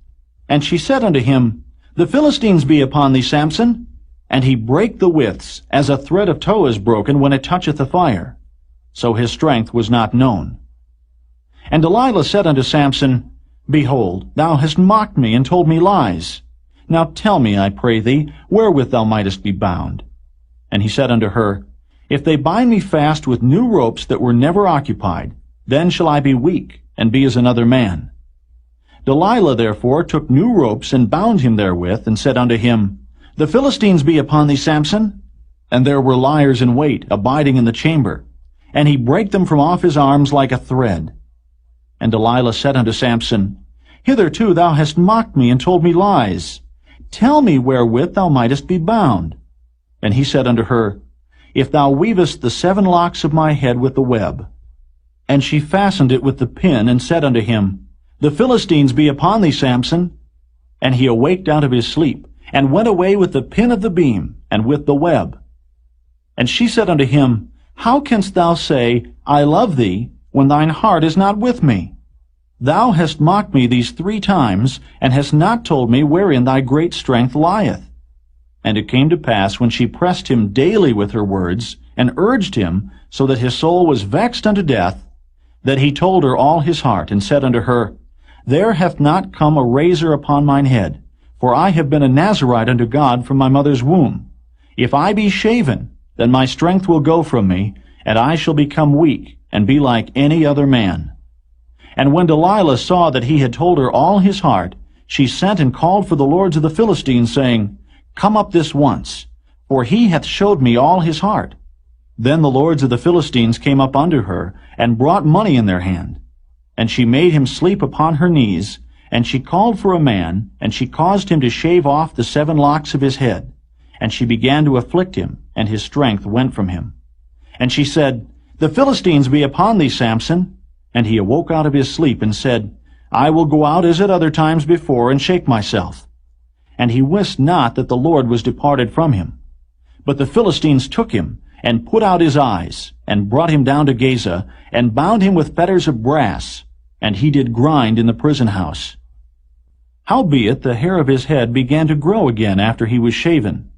And she said unto him, The Philistines be upon thee, Samson. And he brake the withs, as a thread of tow is broken when it toucheth the fire. So his strength was not known. And Delilah said unto Samson, Behold, thou hast mocked me, and told me lies. Now tell me, I pray thee, wherewith thou mightest be bound. And he said unto her, If they bind me fast with new ropes that were never occupied, then shall I be weak, and be as another man. Delilah therefore took new ropes, and bound him therewith, and said unto him, The Philistines be upon thee, Samson. And there were liers in wait, abiding in the chamber. And he brake them from off his arms like a thread. And Delilah said unto Samson, Hitherto thou hast mocked me, and told me lies. Tell me wherewith thou mightest be bound. And he said unto her, If thou weavest the 7 locks of my head with the web. And she fastened it with the pin, and said unto him, The Philistines be upon thee, Samson. And he awaked out of his sleep, and went away with the pin of the beam, and with the web. And she said unto him, How canst thou say, I love thee, when thine heart is not with me? Thou hast mocked me these 3 times, and hast not told me wherein thy great strength lieth. And it came to pass, when she pressed him daily with her words, and urged him, so that his soul was vexed unto death, that he told her all his heart, and said unto her, There hath not come a razor upon mine head, for I have been a Nazarite unto God from my mother's womb. If I be shaven, then my strength will go from me, and I shall become weak, and be like any other man. And when Delilah saw that he had told her all his heart, she sent and called for the lords of the Philistines, saying, Come up this once, for he hath showed me all his heart. Then the lords of the Philistines came up unto her, and brought money in their hand. And she made him sleep upon her knees, and she called for a man, and she caused him to shave off the 7 locks of his head. And she began to afflict him, and his strength went from him. And she said, The Philistines be upon thee, Samson. And he awoke out of his sleep, and said, I will go out as at other times before, and shake myself. And he wist not that the Lord was departed from him. But the Philistines took him, and put out his eyes, and brought him down to Gaza, and bound him with fetters of brass, and he did grind in the prison house. Howbeit the hair of his head began to grow again after he was shaven.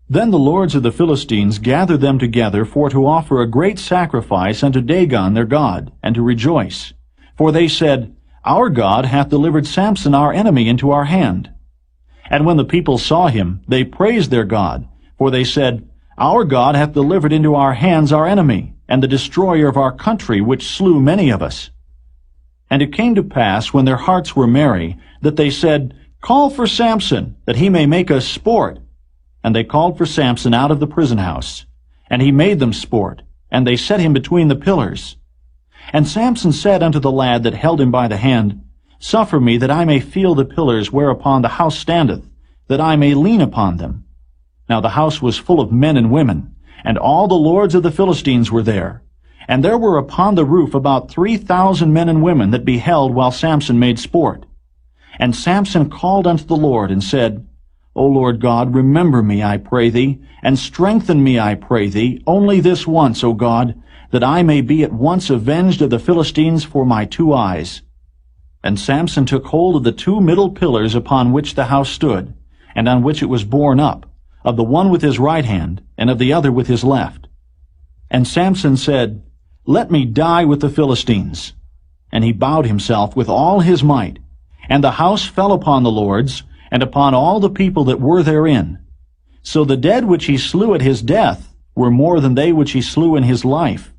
Then the lords of the Philistines gathered them together for to offer a great sacrifice unto Dagon their god, and to rejoice. For they said, Our God hath delivered Samson our enemy into our hand. And when the people saw him, they praised their God, for they said, Our God hath delivered into our hands our enemy, and the destroyer of our country, which slew many of us. And it came to pass, when their hearts were merry, that they said, Call for Samson, that he may make us sport. And they called for Samson out of the prison house. And he made them sport, and they set him between the pillars. And Samson said unto the lad that held him by the hand, Suffer me that I may feel the pillars whereupon the house standeth, that I may lean upon them. Now the house was full of men and women, and all the lords of the Philistines were there. And there were upon the roof about 3,000 men and women that beheld while Samson made sport. And Samson called unto the Lord, and said, O Lord God, remember me, I pray thee, and strengthen me, I pray thee, only this once, O God, that I may be at once avenged of the Philistines for my 2 eyes. And Samson took hold of the 2 middle pillars upon which the house stood, and on which it was borne up, of the one with his right hand, and of the other with his left. And Samson said, Let me die with the Philistines. And he bowed himself with all his might, and the house fell upon the lords, and upon all the people that were therein. So the dead which he slew at his death were more than they which he slew in his life.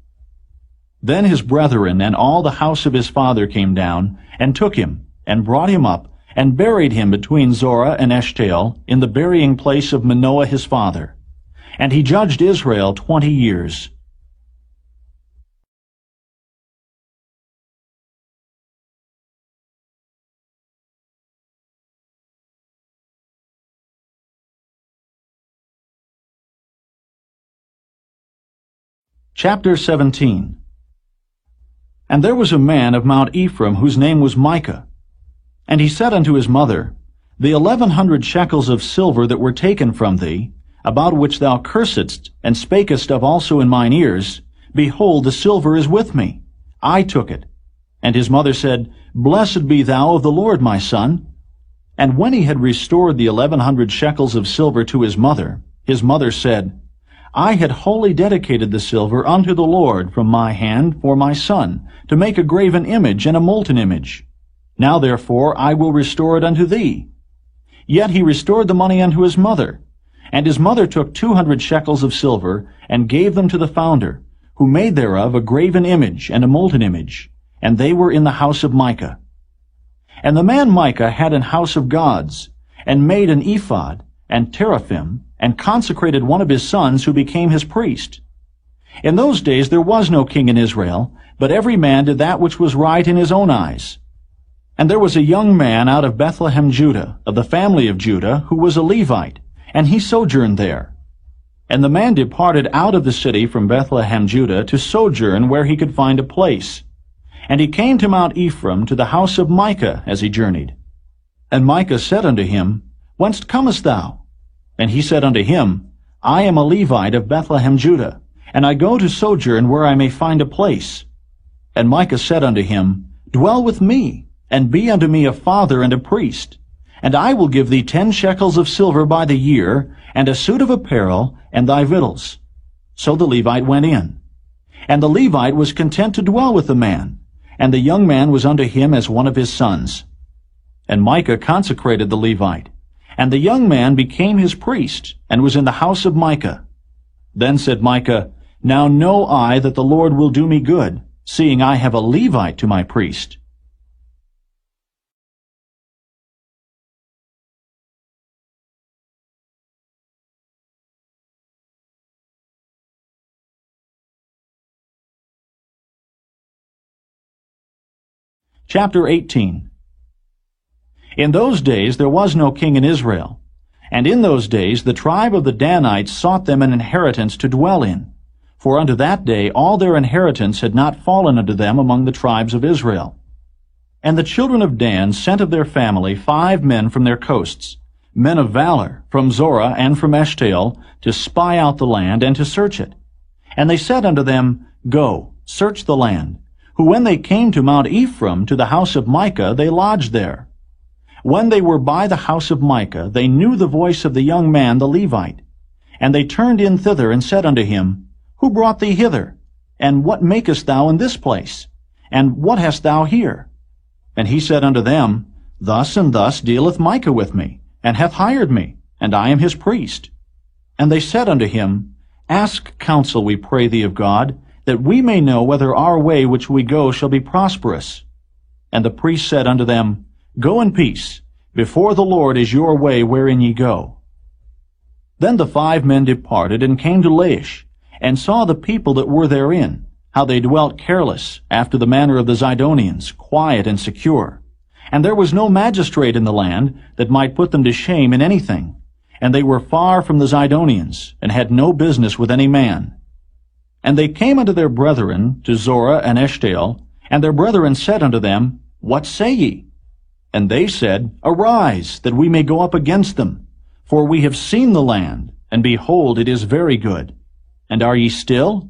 Then his brethren and all the house of his father came down, and took him, and brought him up, and buried him between Zorah and Eshtaol, in the burying place of Manoah his father. And he judged Israel 20 years. Chapter 17. And there was a man of Mount Ephraim, whose name was Micah. And he said unto his mother, The 1100 shekels of silver that were taken from thee, about which thou cursedst, and spakest of also in mine ears, behold, the silver is with me. I took it. And his mother said, Blessed be thou of the Lord, my son. And when he had restored the 1100 shekels of silver to his mother said, I had wholly dedicated the silver unto the Lord from my hand for my son, to make a graven image and a molten image. Now therefore I will restore it unto thee. Yet he restored the money unto his mother. And his mother took 200 shekels of silver, and gave them to the founder, who made thereof a graven image and a molten image, and they were in the house of Micah. And the man Micah had an house of gods, and made an ephod, and teraphim, and consecrated one of his sons, who became his priest. In those days there was no king in Israel, but every man did that which was right in his own eyes. And there was a young man out of Bethlehem, Judah, of the family of Judah, who was a Levite, and he sojourned there. And the man departed out of the city from Bethlehem, Judah, to sojourn where he could find a place. And he came to Mount Ephraim, to the house of Micah, as he journeyed. And Micah said unto him, Whence comest thou? And he said unto him, I am a Levite of Bethlehem, Judah, and I go to sojourn where I may find a place. And Micah said unto him, Dwell with me, and be unto me a father and a priest. And I will give thee 10 shekels of silver by the year, and a suit of apparel, and thy victuals. So the Levite went in. And the Levite was content to dwell with the man, and the young man was unto him as one of his sons. And Micah consecrated the Levite. And the young man became his priest, and was in the house of Micah. Then said Micah, Now know I that the Lord will do me good, seeing I have a Levite to my priest. Chapter 18. In those days there was no king in Israel. And in those days the tribe of the Danites sought them an inheritance to dwell in. For unto that day all their inheritance had not fallen unto them among the tribes of Israel. And the children of Dan sent of their family 5 men from their coasts, men of valor, from Zorah and from Eshtaol, to spy out the land and to search it. And they said unto them, Go, search the land. Who when they came to Mount Ephraim, to the house of Micah, they lodged there. When they were by the house of Micah, they knew the voice of the young man the Levite. And they turned in thither, and said unto him, Who brought thee hither? And what makest thou in this place? And what hast thou here? And he said unto them, Thus and thus dealeth Micah with me, and hath hired me, and I am his priest. And they said unto him, Ask counsel, we pray thee of God, that we may know whether our way which we go shall be prosperous. And the priest said unto them, Go in peace. Before the Lord is your way wherein ye go. Then the 5 men departed, and came to Laish, and saw the people that were therein, how they dwelt careless, after the manner of the Zidonians, quiet and secure. And there was no magistrate in the land that might put them to shame in anything. And they were far from the Zidonians, and had no business with any man. And they came unto their brethren, to Zorah and Eshtaol, and their brethren said unto them, What say ye? And they said, Arise, that we may go up against them. For we have seen the land, and behold, it is very good. And are ye still?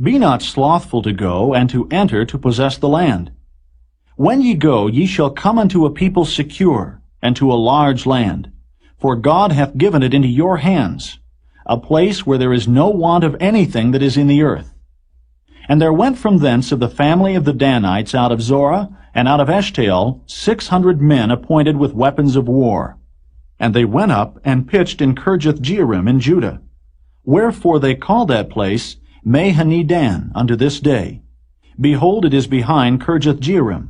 Be not slothful to go, and to enter to possess the land. When ye go, ye shall come unto a people secure, and to a large land. For God hath given it into your hands, a place where there is no want of anything that is in the earth. And there went from thence of the family of the Danites out of Zorah, and out of Eshtaol 600 men appointed with weapons of war. And they went up and pitched in Kirjath-jearim in Judah. Wherefore they call that place Mahane-dan unto this day. Behold, it is behind Kirjath-jearim.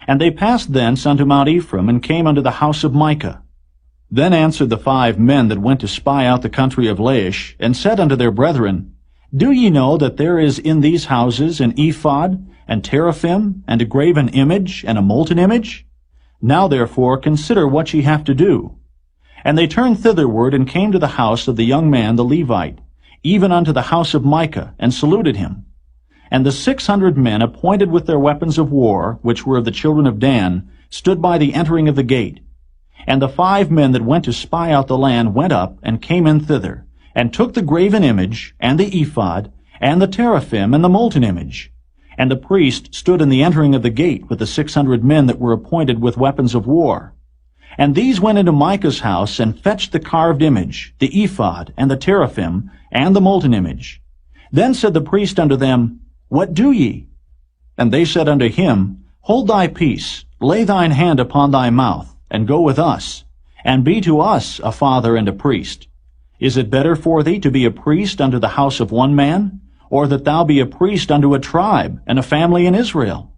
And they passed thence unto Mount Ephraim, and came unto the house of Micah. Then answered the 5 men that went to spy out the country of Laish, and said unto their brethren, Do ye know that there is in these houses an ephod, and teraphim, and a graven image, and a molten image? Now therefore consider what ye have to do. And they turned thitherward, and came to the house of the young man the Levite, even unto the house of Micah, and saluted him. And the 600 men appointed with their weapons of war, which were of the children of Dan, stood by the entering of the gate. And the 5 men that went to spy out the land went up, and came in thither, and took the graven image, and the ephod, and the teraphim, and the molten image. And the priest stood in the entering of the gate with the 600 men that were appointed with weapons of war. And these went into Micah's house, and fetched the carved image, the ephod, and the teraphim, and the molten image. Then said the priest unto them, What do ye? And they said unto him, Hold thy peace, lay thine hand upon thy mouth, and go with us, and be to us a father and a priest. Is it better for thee to be a priest unto the house of one man, or that thou be a priest unto a tribe and a family in Israel?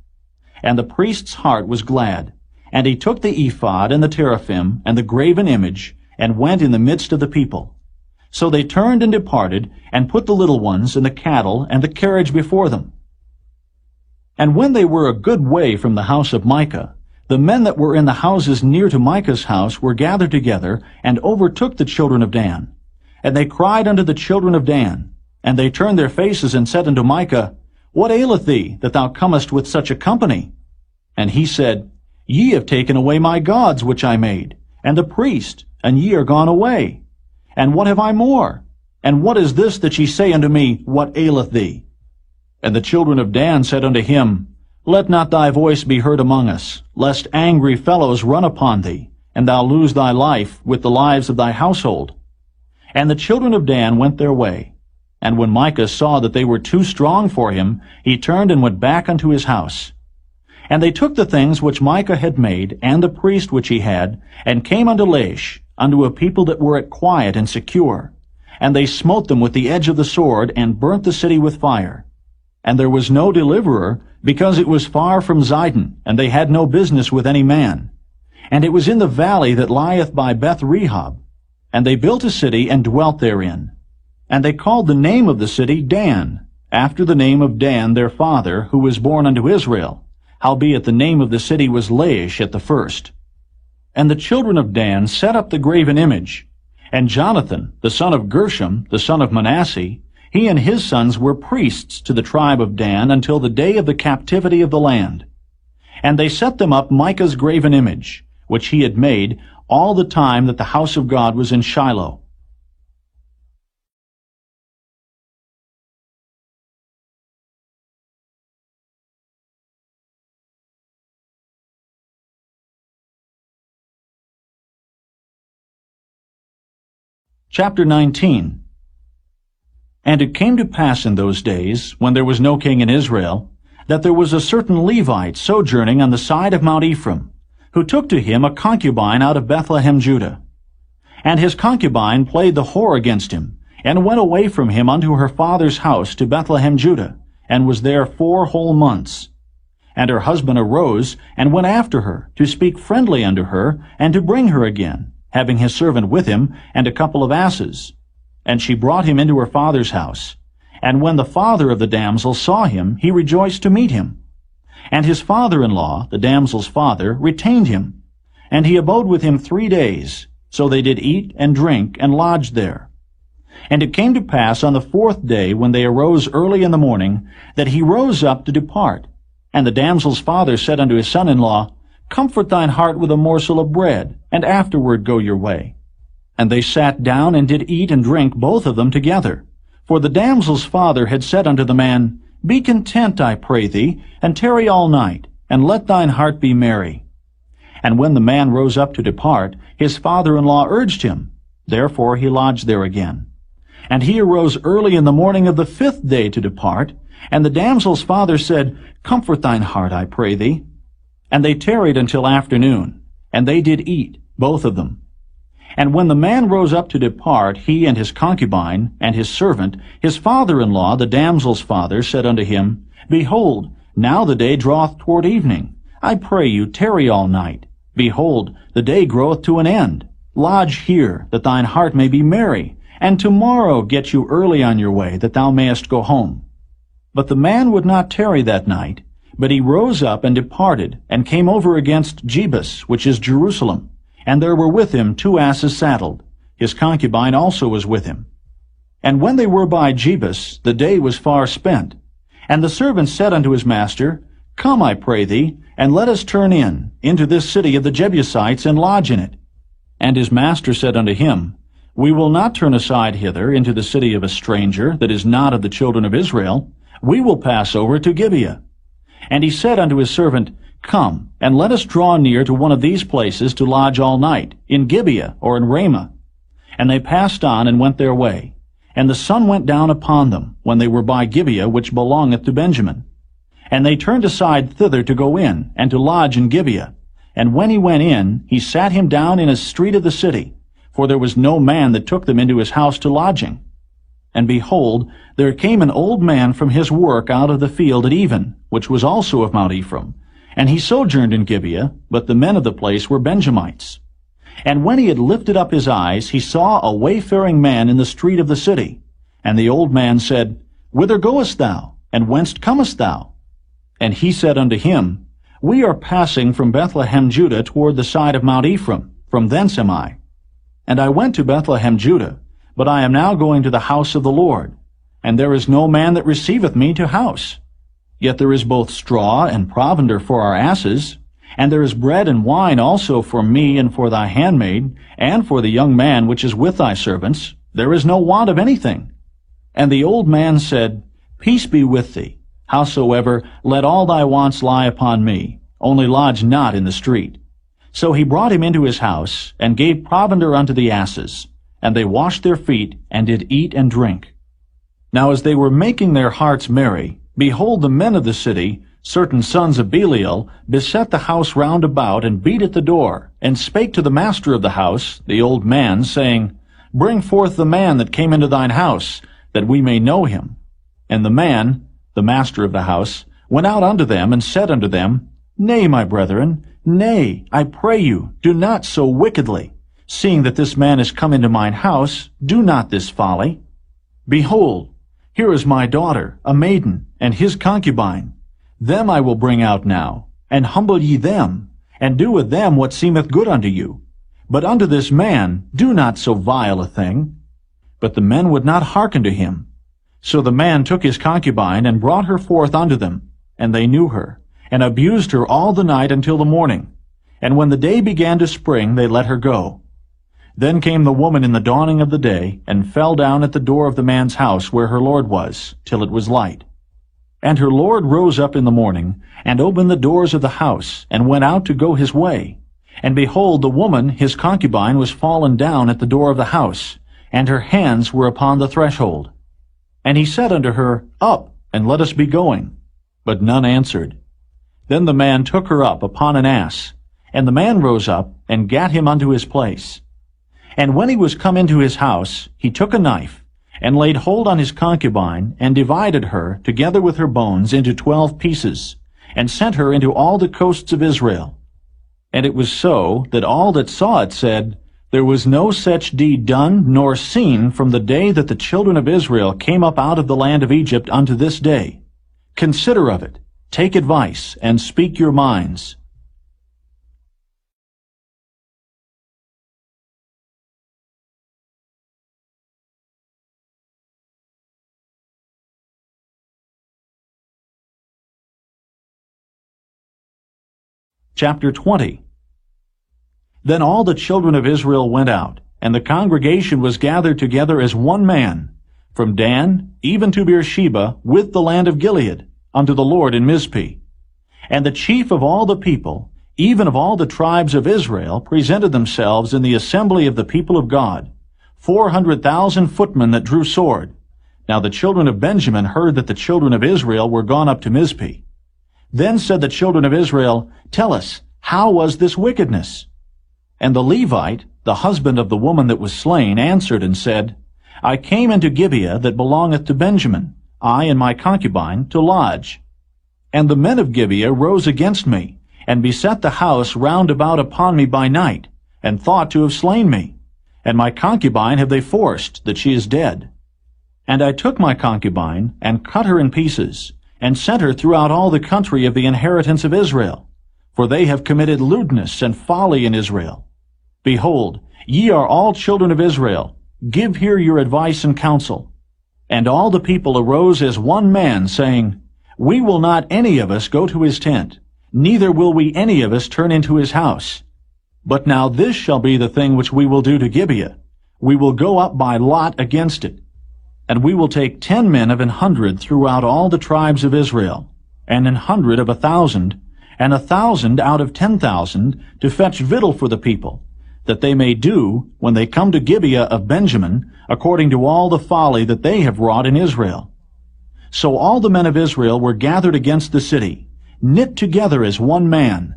And the priest's heart was glad, and he took the ephod and the teraphim and the graven image, and went in the midst of the people. So they turned and departed, and put the little ones and the cattle and the carriage before them. And when they were a good way from the house of Micah, the men that were in the houses near to Micah's house were gathered together, and overtook the children of Dan. And they cried unto the children of Dan. And they turned their faces, and said unto Micah, What aileth thee, that thou comest with such a company? And he said, Ye have taken away my gods which I made, and the priest, and ye are gone away. And what have I more? And what is this that ye say unto me, What aileth thee? And the children of Dan said unto him, Let not thy voice be heard among us, lest angry fellows run upon thee, and thou lose thy life with the lives of thy household. And the children of Dan went their way. And when Micah saw that they were too strong for him, he turned and went back unto his house. And they took the things which Micah had made, and the priest which he had, and came unto Laish, unto a people that were at quiet and secure. And they smote them with the edge of the sword, and burnt the city with fire. And there was no deliverer, because it was far from Zidon, and they had no business with any man. And it was in the valley that lieth by Beth-rehob. And they built a city, and dwelt therein. And they called the name of the city Dan, after the name of Dan their father, who was born unto Israel. Howbeit the name of the city was Laish at the first. And the children of Dan set up the graven image. And Jonathan, the son of Gershom, the son of Manasseh, he and his sons were priests to the tribe of Dan until the day of the captivity of the land. And they set them up Micah's graven image, which he had made, all the time that the house of God was in Shiloh. Chapter 19. And it came to pass in those days, when there was no king in Israel, that there was a certain Levite sojourning on the side of Mount Ephraim, who took to him a concubine out of Bethlehem, Judah. And his concubine played the whore against him, and went away from him unto her father's house to Bethlehem, Judah, and was there 4 whole months. And her husband arose, and went after her, to speak friendly unto her, and to bring her again, having his servant with him, and a couple of asses. And she brought him into her father's house. And when the father of the damsel saw him, he rejoiced to meet him. And his father-in-law, the damsel's father, retained him. And he abode with him 3 days. So they did eat and drink, and lodged there. And it came to pass on the 4th day, when they arose early in the morning, that he rose up to depart. And the damsel's father said unto his son-in-law, Comfort thine heart with a morsel of bread, and afterward go your way. And they sat down and did eat and drink both of them together. For the damsel's father had said unto the man, Be content, I pray thee, and tarry all night, and let thine heart be merry. And when the man rose up to depart, his father-in-law urged him. Therefore he lodged there again. And he arose early in the morning of the 5th day to depart. And the damsel's father said, Comfort thine heart, I pray thee. And they tarried until afternoon, and they did eat, both of them. And when the man rose up to depart, he and his concubine, and his servant, his father-in-law, the damsel's father, said unto him, Behold, now the day draweth toward evening. I pray you, tarry all night. Behold, the day groweth to an end. Lodge here, that thine heart may be merry, and tomorrow get you early on your way, that thou mayest go home. But the man would not tarry that night, but he rose up and departed, and came over against Jebus, which is Jerusalem. And there were with him 2 asses saddled. His concubine also was with him. And when they were by Jebus, the day was far spent. And the servant said unto his master, Come, I pray thee, and let us turn into this city of the Jebusites, and lodge in it. And his master said unto him, We will not turn aside hither into the city of a stranger, that is not of the children of Israel. We will pass over to Gibeah. And he said unto his servant, Come, and let us draw near to one of these places to lodge all night, in Gibeah or in Ramah. And they passed on and went their way. And the sun went down upon them, when they were by Gibeah, which belongeth to Benjamin. And they turned aside thither to go in, and to lodge in Gibeah. And when he went in, he sat him down in a street of the city, for there was no man that took them into his house to lodging. And behold, there came an old man from his work out of the field at even, which was also of Mount Ephraim. And he sojourned in Gibeah, but the men of the place were Benjamites. And when he had lifted up his eyes, he saw a wayfaring man in the street of the city. And the old man said, Whither goest thou? And whence comest thou? And he said unto him, We are passing from Bethlehem Judah toward the side of Mount Ephraim. From thence am I. And I went to Bethlehem Judah, but I am now going to the house of the Lord. And there is no man that receiveth me to house. Yet there is both straw and provender for our asses, and there is bread and wine also for me and for thy handmaid, and for the young man which is with thy servants. There is no want of anything. And the old man said, Peace be with thee. Howsoever, let all thy wants lie upon me, only lodge not in the street. So he brought him into his house, and gave provender unto the asses. And they washed their feet, and did eat and drink. Now as they were making their hearts merry, behold, the men of the city, certain sons of Belial, beset the house round about, and beat at the door, and spake to the master of the house, the old man, saying, Bring forth the man that came into thine house, that we may know him. And the man, the master of the house, went out unto them, and said unto them, Nay, my brethren, nay, I pray you, do not so wickedly. Seeing that this man is come into mine house, do not this folly. Behold, here is my daughter, a maiden, and his concubine. Them I will bring out now, and humble ye them, and do with them what seemeth good unto you. But unto this man do not so vile a thing. But the men would not hearken to him. So the man took his concubine, and brought her forth unto them. And they knew her, and abused her all the night until the morning. And when the day began to spring, they let her go. Then came the woman in the dawning of the day, and fell down at the door of the man's house where her lord was, till it was light. And her lord rose up in the morning, and opened the doors of the house, and went out to go his way. And behold, the woman, his concubine, was fallen down at the door of the house, and her hands were upon the threshold. And he said unto her, Up, and let us be going. But none answered. Then the man took her up upon an ass, and the man rose up, and gat him unto his place. And when he was come into his house, he took a knife, and laid hold on his concubine, and divided her, together with her bones, into 12 pieces, and sent her into all the coasts of Israel. And it was so, that all that saw it said, There was no such deed done, nor seen, from the day that the children of Israel came up out of the land of Egypt unto this day. Consider of it, take advice, and speak your minds. Chapter 20. Then all the children of Israel went out, and the congregation was gathered together as one man, from Dan even to Beersheba, with the land of Gilead, unto the Lord in Mizpeh. And the chief of all the people, even of all the tribes of Israel, presented themselves in the assembly of the people of God, 400,000 footmen that drew sword. Now the children of Benjamin heard that the children of Israel were gone up to Mizpeh. Then said the children of Israel, Tell us, how was this wickedness? And the Levite, the husband of the woman that was slain, answered and said, I came into Gibeah that belongeth to Benjamin, I and my concubine, to lodge. And the men of Gibeah rose against me, and beset the house round about upon me by night, and thought to have slain me. And my concubine have they forced, that she is dead. And I took my concubine, and cut her in pieces, and sent her throughout all the country of the inheritance of Israel. For they have committed lewdness and folly in Israel. Behold, ye are all children of Israel. Give here your advice and counsel. And all the people arose as one man, saying, We will not any of us go to his tent, neither will we any of us turn into his house. But now this shall be the thing which we will do to Gibeah. We will go up by lot against it. And we will take 10 men of 100 throughout all the tribes of Israel, and 100 of 1,000, and 1,000 out of 10,000, to fetch victual for the people, that they may do, when they come to Gibeah of Benjamin, according to all the folly that they have wrought in Israel. So all the men of Israel were gathered against the city, knit together as one man.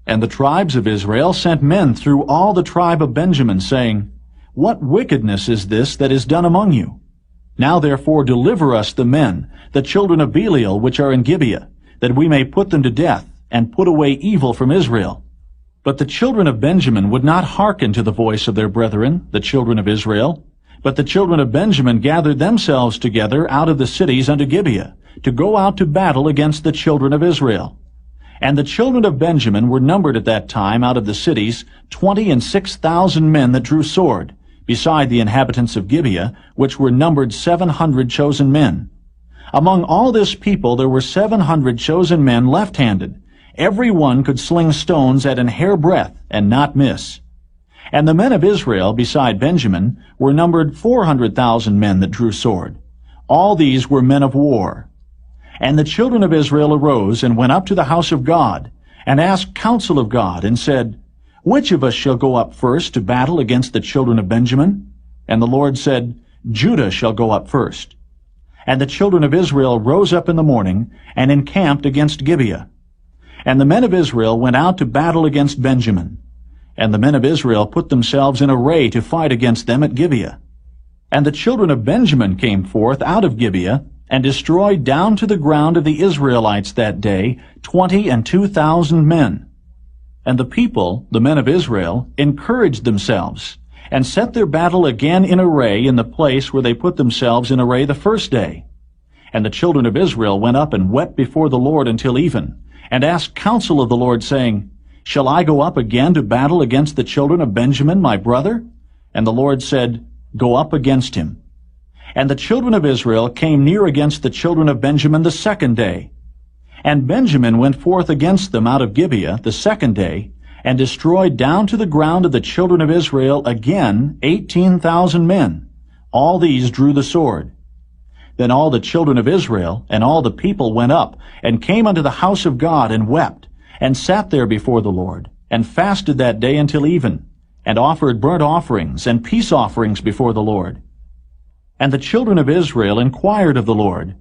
And the tribes of Israel sent men through all the tribe of Benjamin, saying, What wickedness is this that is done among you? Now therefore deliver us the men, the children of Belial, which are in Gibeah, that we may put them to death, and put away evil from Israel. But the children of Benjamin would not hearken to the voice of their brethren, the children of Israel. But the children of Benjamin gathered themselves together out of the cities unto Gibeah, to go out to battle against the children of Israel. And the children of Benjamin were numbered at that time out of the cities 26,000 men that drew sword, beside the inhabitants of Gibeah, which were numbered 700 chosen men. Among all this people there were 700 chosen men left-handed. Every one could sling stones at an hairbreadth, and not miss. And the men of Israel, beside Benjamin, were numbered 400,000 men that drew sword. All these were men of war. And the children of Israel arose, and went up to the house of God, and asked counsel of God, and said, Which of us shall go up first to battle against the children of Benjamin? And the Lord said, Judah shall go up first. And the children of Israel rose up in the morning, and encamped against Gibeah. And the men of Israel went out to battle against Benjamin. And the men of Israel put themselves in array to fight against them at Gibeah. And the children of Benjamin came forth out of Gibeah, and destroyed down to the ground of the Israelites that day 22,000 men. And the people, the men of Israel, encouraged themselves, and set their battle again in array in the place where they put themselves in array the first day. And the children of Israel went up and wept before the Lord until even, and asked counsel of the Lord, saying, Shall I go up again to battle against the children of Benjamin my brother? And the Lord said, Go up against him. And the children of Israel came near against the children of Benjamin the second day. And Benjamin went forth against them out of Gibeah the second day, and destroyed down to the ground of the children of Israel again 18,000 men. All these drew the sword. Then all the children of Israel and all the people went up, and came unto the house of God, and wept, and sat there before the Lord, and fasted that day until even, and offered burnt offerings and peace offerings before the Lord. And the children of Israel inquired of the Lord,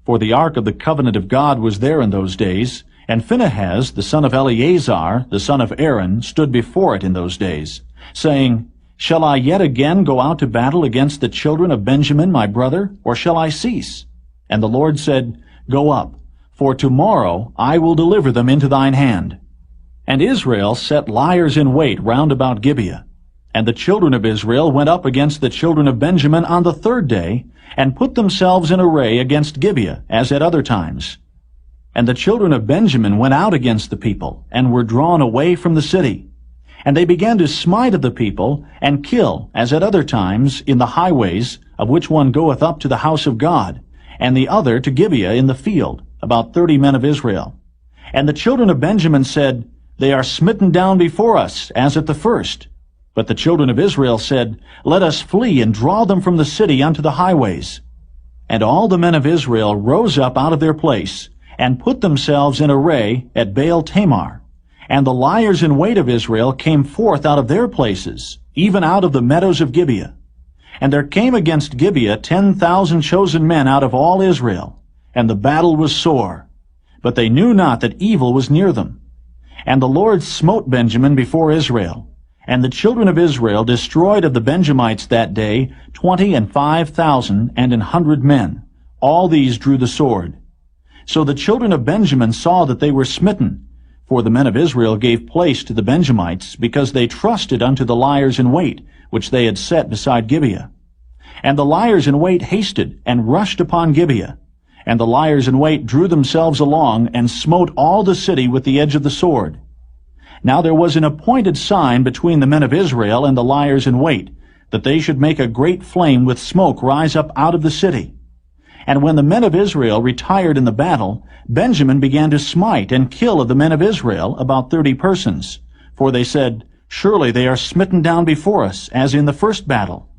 for the ark of the covenant of God was there in those days, and Phinehas, the son of Eleazar, the son of Aaron, stood before it in those days, saying, Shall I yet again go out to battle against the children of Benjamin my brother, or shall I cease? And the Lord said, Go up, for tomorrow I will deliver them into thine hand. And Israel set liers in wait round about Gibeah. And the children of Israel went up against the children of Benjamin on the third day, and put themselves in array against Gibeah, as at other times. And the children of Benjamin went out against the people, and were drawn away from the city. And they began to smite of the people, and kill, as at other times, in the highways, of which one goeth up to the house of God, and the other to Gibeah in the field, about 30 men of Israel. And the children of Benjamin said, They are smitten down before us, as at the first. But the children of Israel said, Let us flee and draw them from the city unto the highways. And all the men of Israel rose up out of their place, and put themselves in array at Baal Tamar. And the liers in wait of Israel came forth out of their places, even out of the meadows of Gibeah. And there came against Gibeah 10,000 chosen men out of all Israel, and the battle was sore. But they knew not that evil was near them. And the Lord smote Benjamin before Israel. And the children of Israel destroyed of the Benjamites that day 25,000 and 100 men. All these drew the sword. So the children of Benjamin saw that they were smitten, for the men of Israel gave place to the Benjamites, because they trusted unto the liers in wait, which they had set beside Gibeah. And the liers in wait hasted, and rushed upon Gibeah. And the liers in wait drew themselves along, and smote all the city with the edge of the sword. Now there was an appointed sign between the men of Israel and the liers in wait, that they should make a great flame with smoke rise up out of the city. And when the men of Israel retired in the battle, Benjamin began to smite and kill of the men of Israel about 30 persons. For they said, Surely they are smitten down before us, as in the first battle.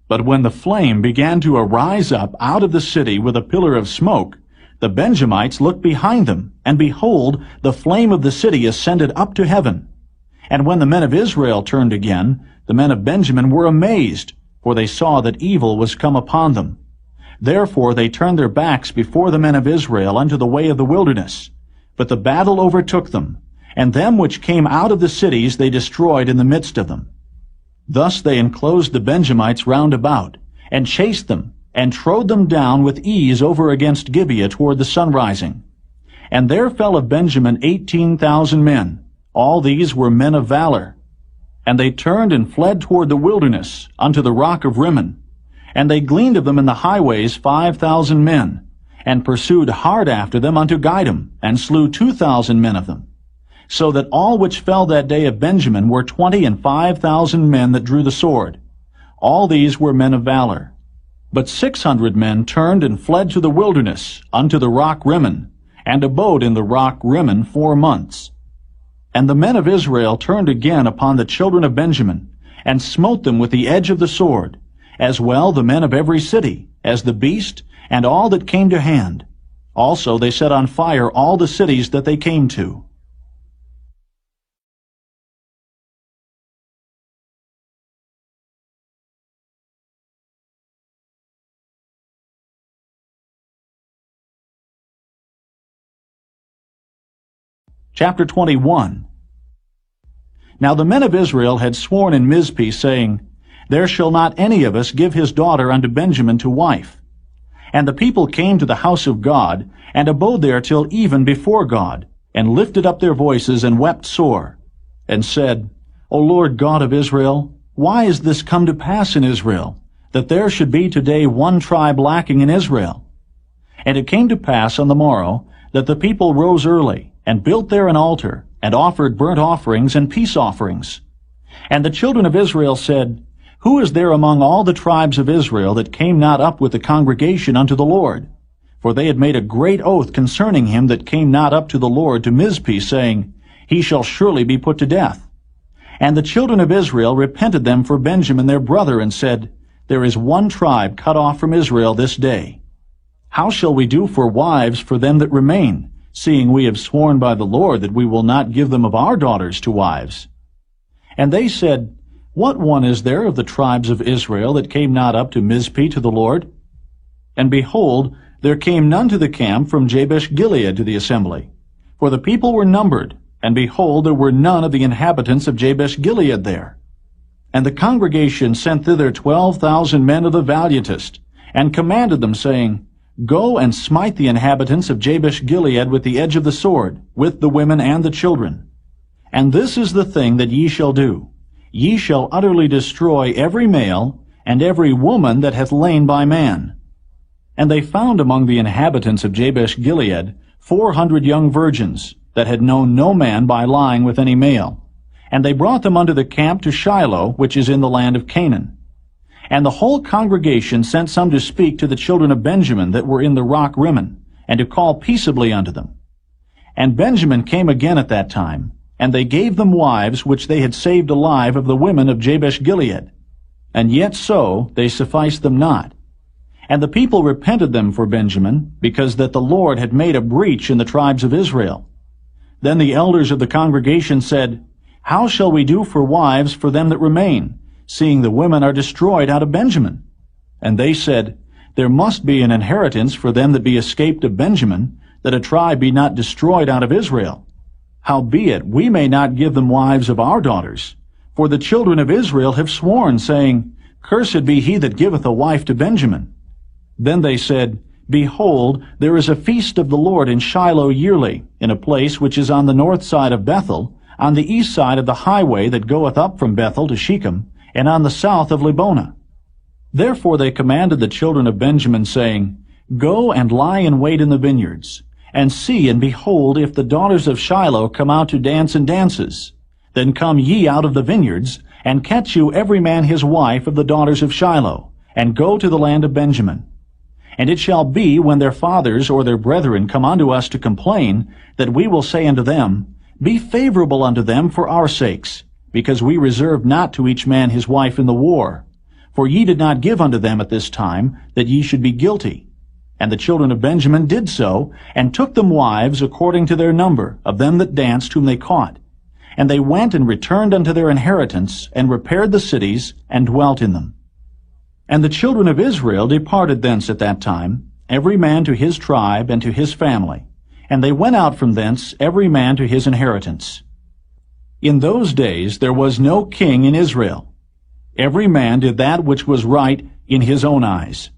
But when the flame began to arise up out of the city with a pillar of smoke, the Benjamites looked behind them, and behold, the flame of the city ascended up to heaven. And when the men of Israel turned again, the men of Benjamin were amazed, for they saw that evil was come upon them. Therefore they turned their backs before the men of Israel unto the way of the wilderness. But the battle overtook them, and them which came out of the cities they destroyed in the midst of them. Thus they enclosed the Benjamites round about, and chased them, and trode them down with ease over against Gibeah toward the sunrising. And there fell of Benjamin 18,000 men. All these were men of valor. And they turned and fled toward the wilderness, unto the rock of Rimmon. And they gleaned of them in the highways 5,000 men, and pursued hard after them unto Gidom, and slew 2,000 men of them. So that all which fell that day of Benjamin were 25,000 men that drew the sword. All these were men of valor. But 600 men turned and fled to the wilderness, unto the rock Rimmon, and abode in the rock Rimmon 4 months. And the men of Israel turned again upon the children of Benjamin, and smote them with the edge of the sword, as well the men of every city, as the beast, and all that came to hand. Also they set on fire all the cities that they came to. Chapter 21. Now the men of Israel had sworn in Mizpeh, saying, There shall not any of us give his daughter unto Benjamin to wife. And the people came to the house of God, and abode there till even before God, and lifted up their voices, and wept sore, and said, O Lord God of Israel, why is this come to pass in Israel, that there should be today one tribe lacking in Israel? And it came to pass on the morrow, that the people rose early, and built there an altar, and offered burnt offerings and peace offerings. And the children of Israel said, Who is there among all the tribes of Israel that came not up with the congregation unto the Lord? For they had made a great oath concerning him that came not up to the Lord to Mizpeh, saying, He shall surely be put to death. And the children of Israel repented them for Benjamin their brother, and said, There is one tribe cut off from Israel this day. How shall we do for wives for them that remain, seeing we have sworn by the Lord that we will not give them of our daughters to wives? And they said, What one is there of the tribes of Israel that came not up to Mizpeh to the Lord? And behold, there came none to the camp from Jabesh-Gilead to the assembly. For the people were numbered, and behold, there were none of the inhabitants of Jabesh-Gilead there. And the congregation sent thither 12,000 men of the valiantest, and commanded them, saying, Go and smite the inhabitants of Jabesh-Gilead with the edge of the sword, with the women and the children. And this is the thing that ye shall do. Ye shall utterly destroy every male, and every woman that hath lain by man. And they found among the inhabitants of Jabesh-Gilead 400 young virgins, that had known no man by lying with any male. And they brought them unto the camp to Shiloh, which is in the land of Canaan. And the whole congregation sent some to speak to the children of Benjamin that were in the rock Rimmon, and to call peaceably unto them. And Benjamin came again at that time, And they gave them wives which they had saved alive of the women of Jabesh-Gilead. And yet so they sufficed them not. And the people repented them for Benjamin, because that the Lord had made a breach in the tribes of Israel. Then the elders of the congregation said, How shall we do for wives for them that remain, seeing the women are destroyed out of Benjamin? And they said, There must be an inheritance for them that be escaped of Benjamin, that a tribe be not destroyed out of Israel. Howbeit, we may not give them wives of our daughters. For the children of Israel have sworn, saying, Cursed be he that giveth a wife to Benjamin. Then they said, Behold, there is a feast of the Lord in Shiloh yearly, in a place which is on the north side of Bethel, on the east side of the highway that goeth up from Bethel to Shechem, and on the south of Lebonah. Therefore they commanded the children of Benjamin, saying, Go and lie in wait in the vineyards, and see and behold if the daughters of Shiloh come out to dance in dances. Then come ye out of the vineyards, and catch you every man his wife of the daughters of Shiloh, and go to the land of Benjamin. And it shall be, when their fathers or their brethren come unto us to complain, that we will say unto them, Be favorable unto them for our sakes, because we reserved not to each man his wife in the war. For ye did not give unto them at this time, that ye should be guilty. And the children of Benjamin did so, and took them wives according to their number, of them that danced whom they caught. And they went and returned unto their inheritance, and repaired the cities, and dwelt in them. And the children of Israel departed thence at that time, every man to his tribe and to his family. And they went out from thence, every man to his inheritance. In those days there was no king in Israel. Every man did that which was right in his own eyes.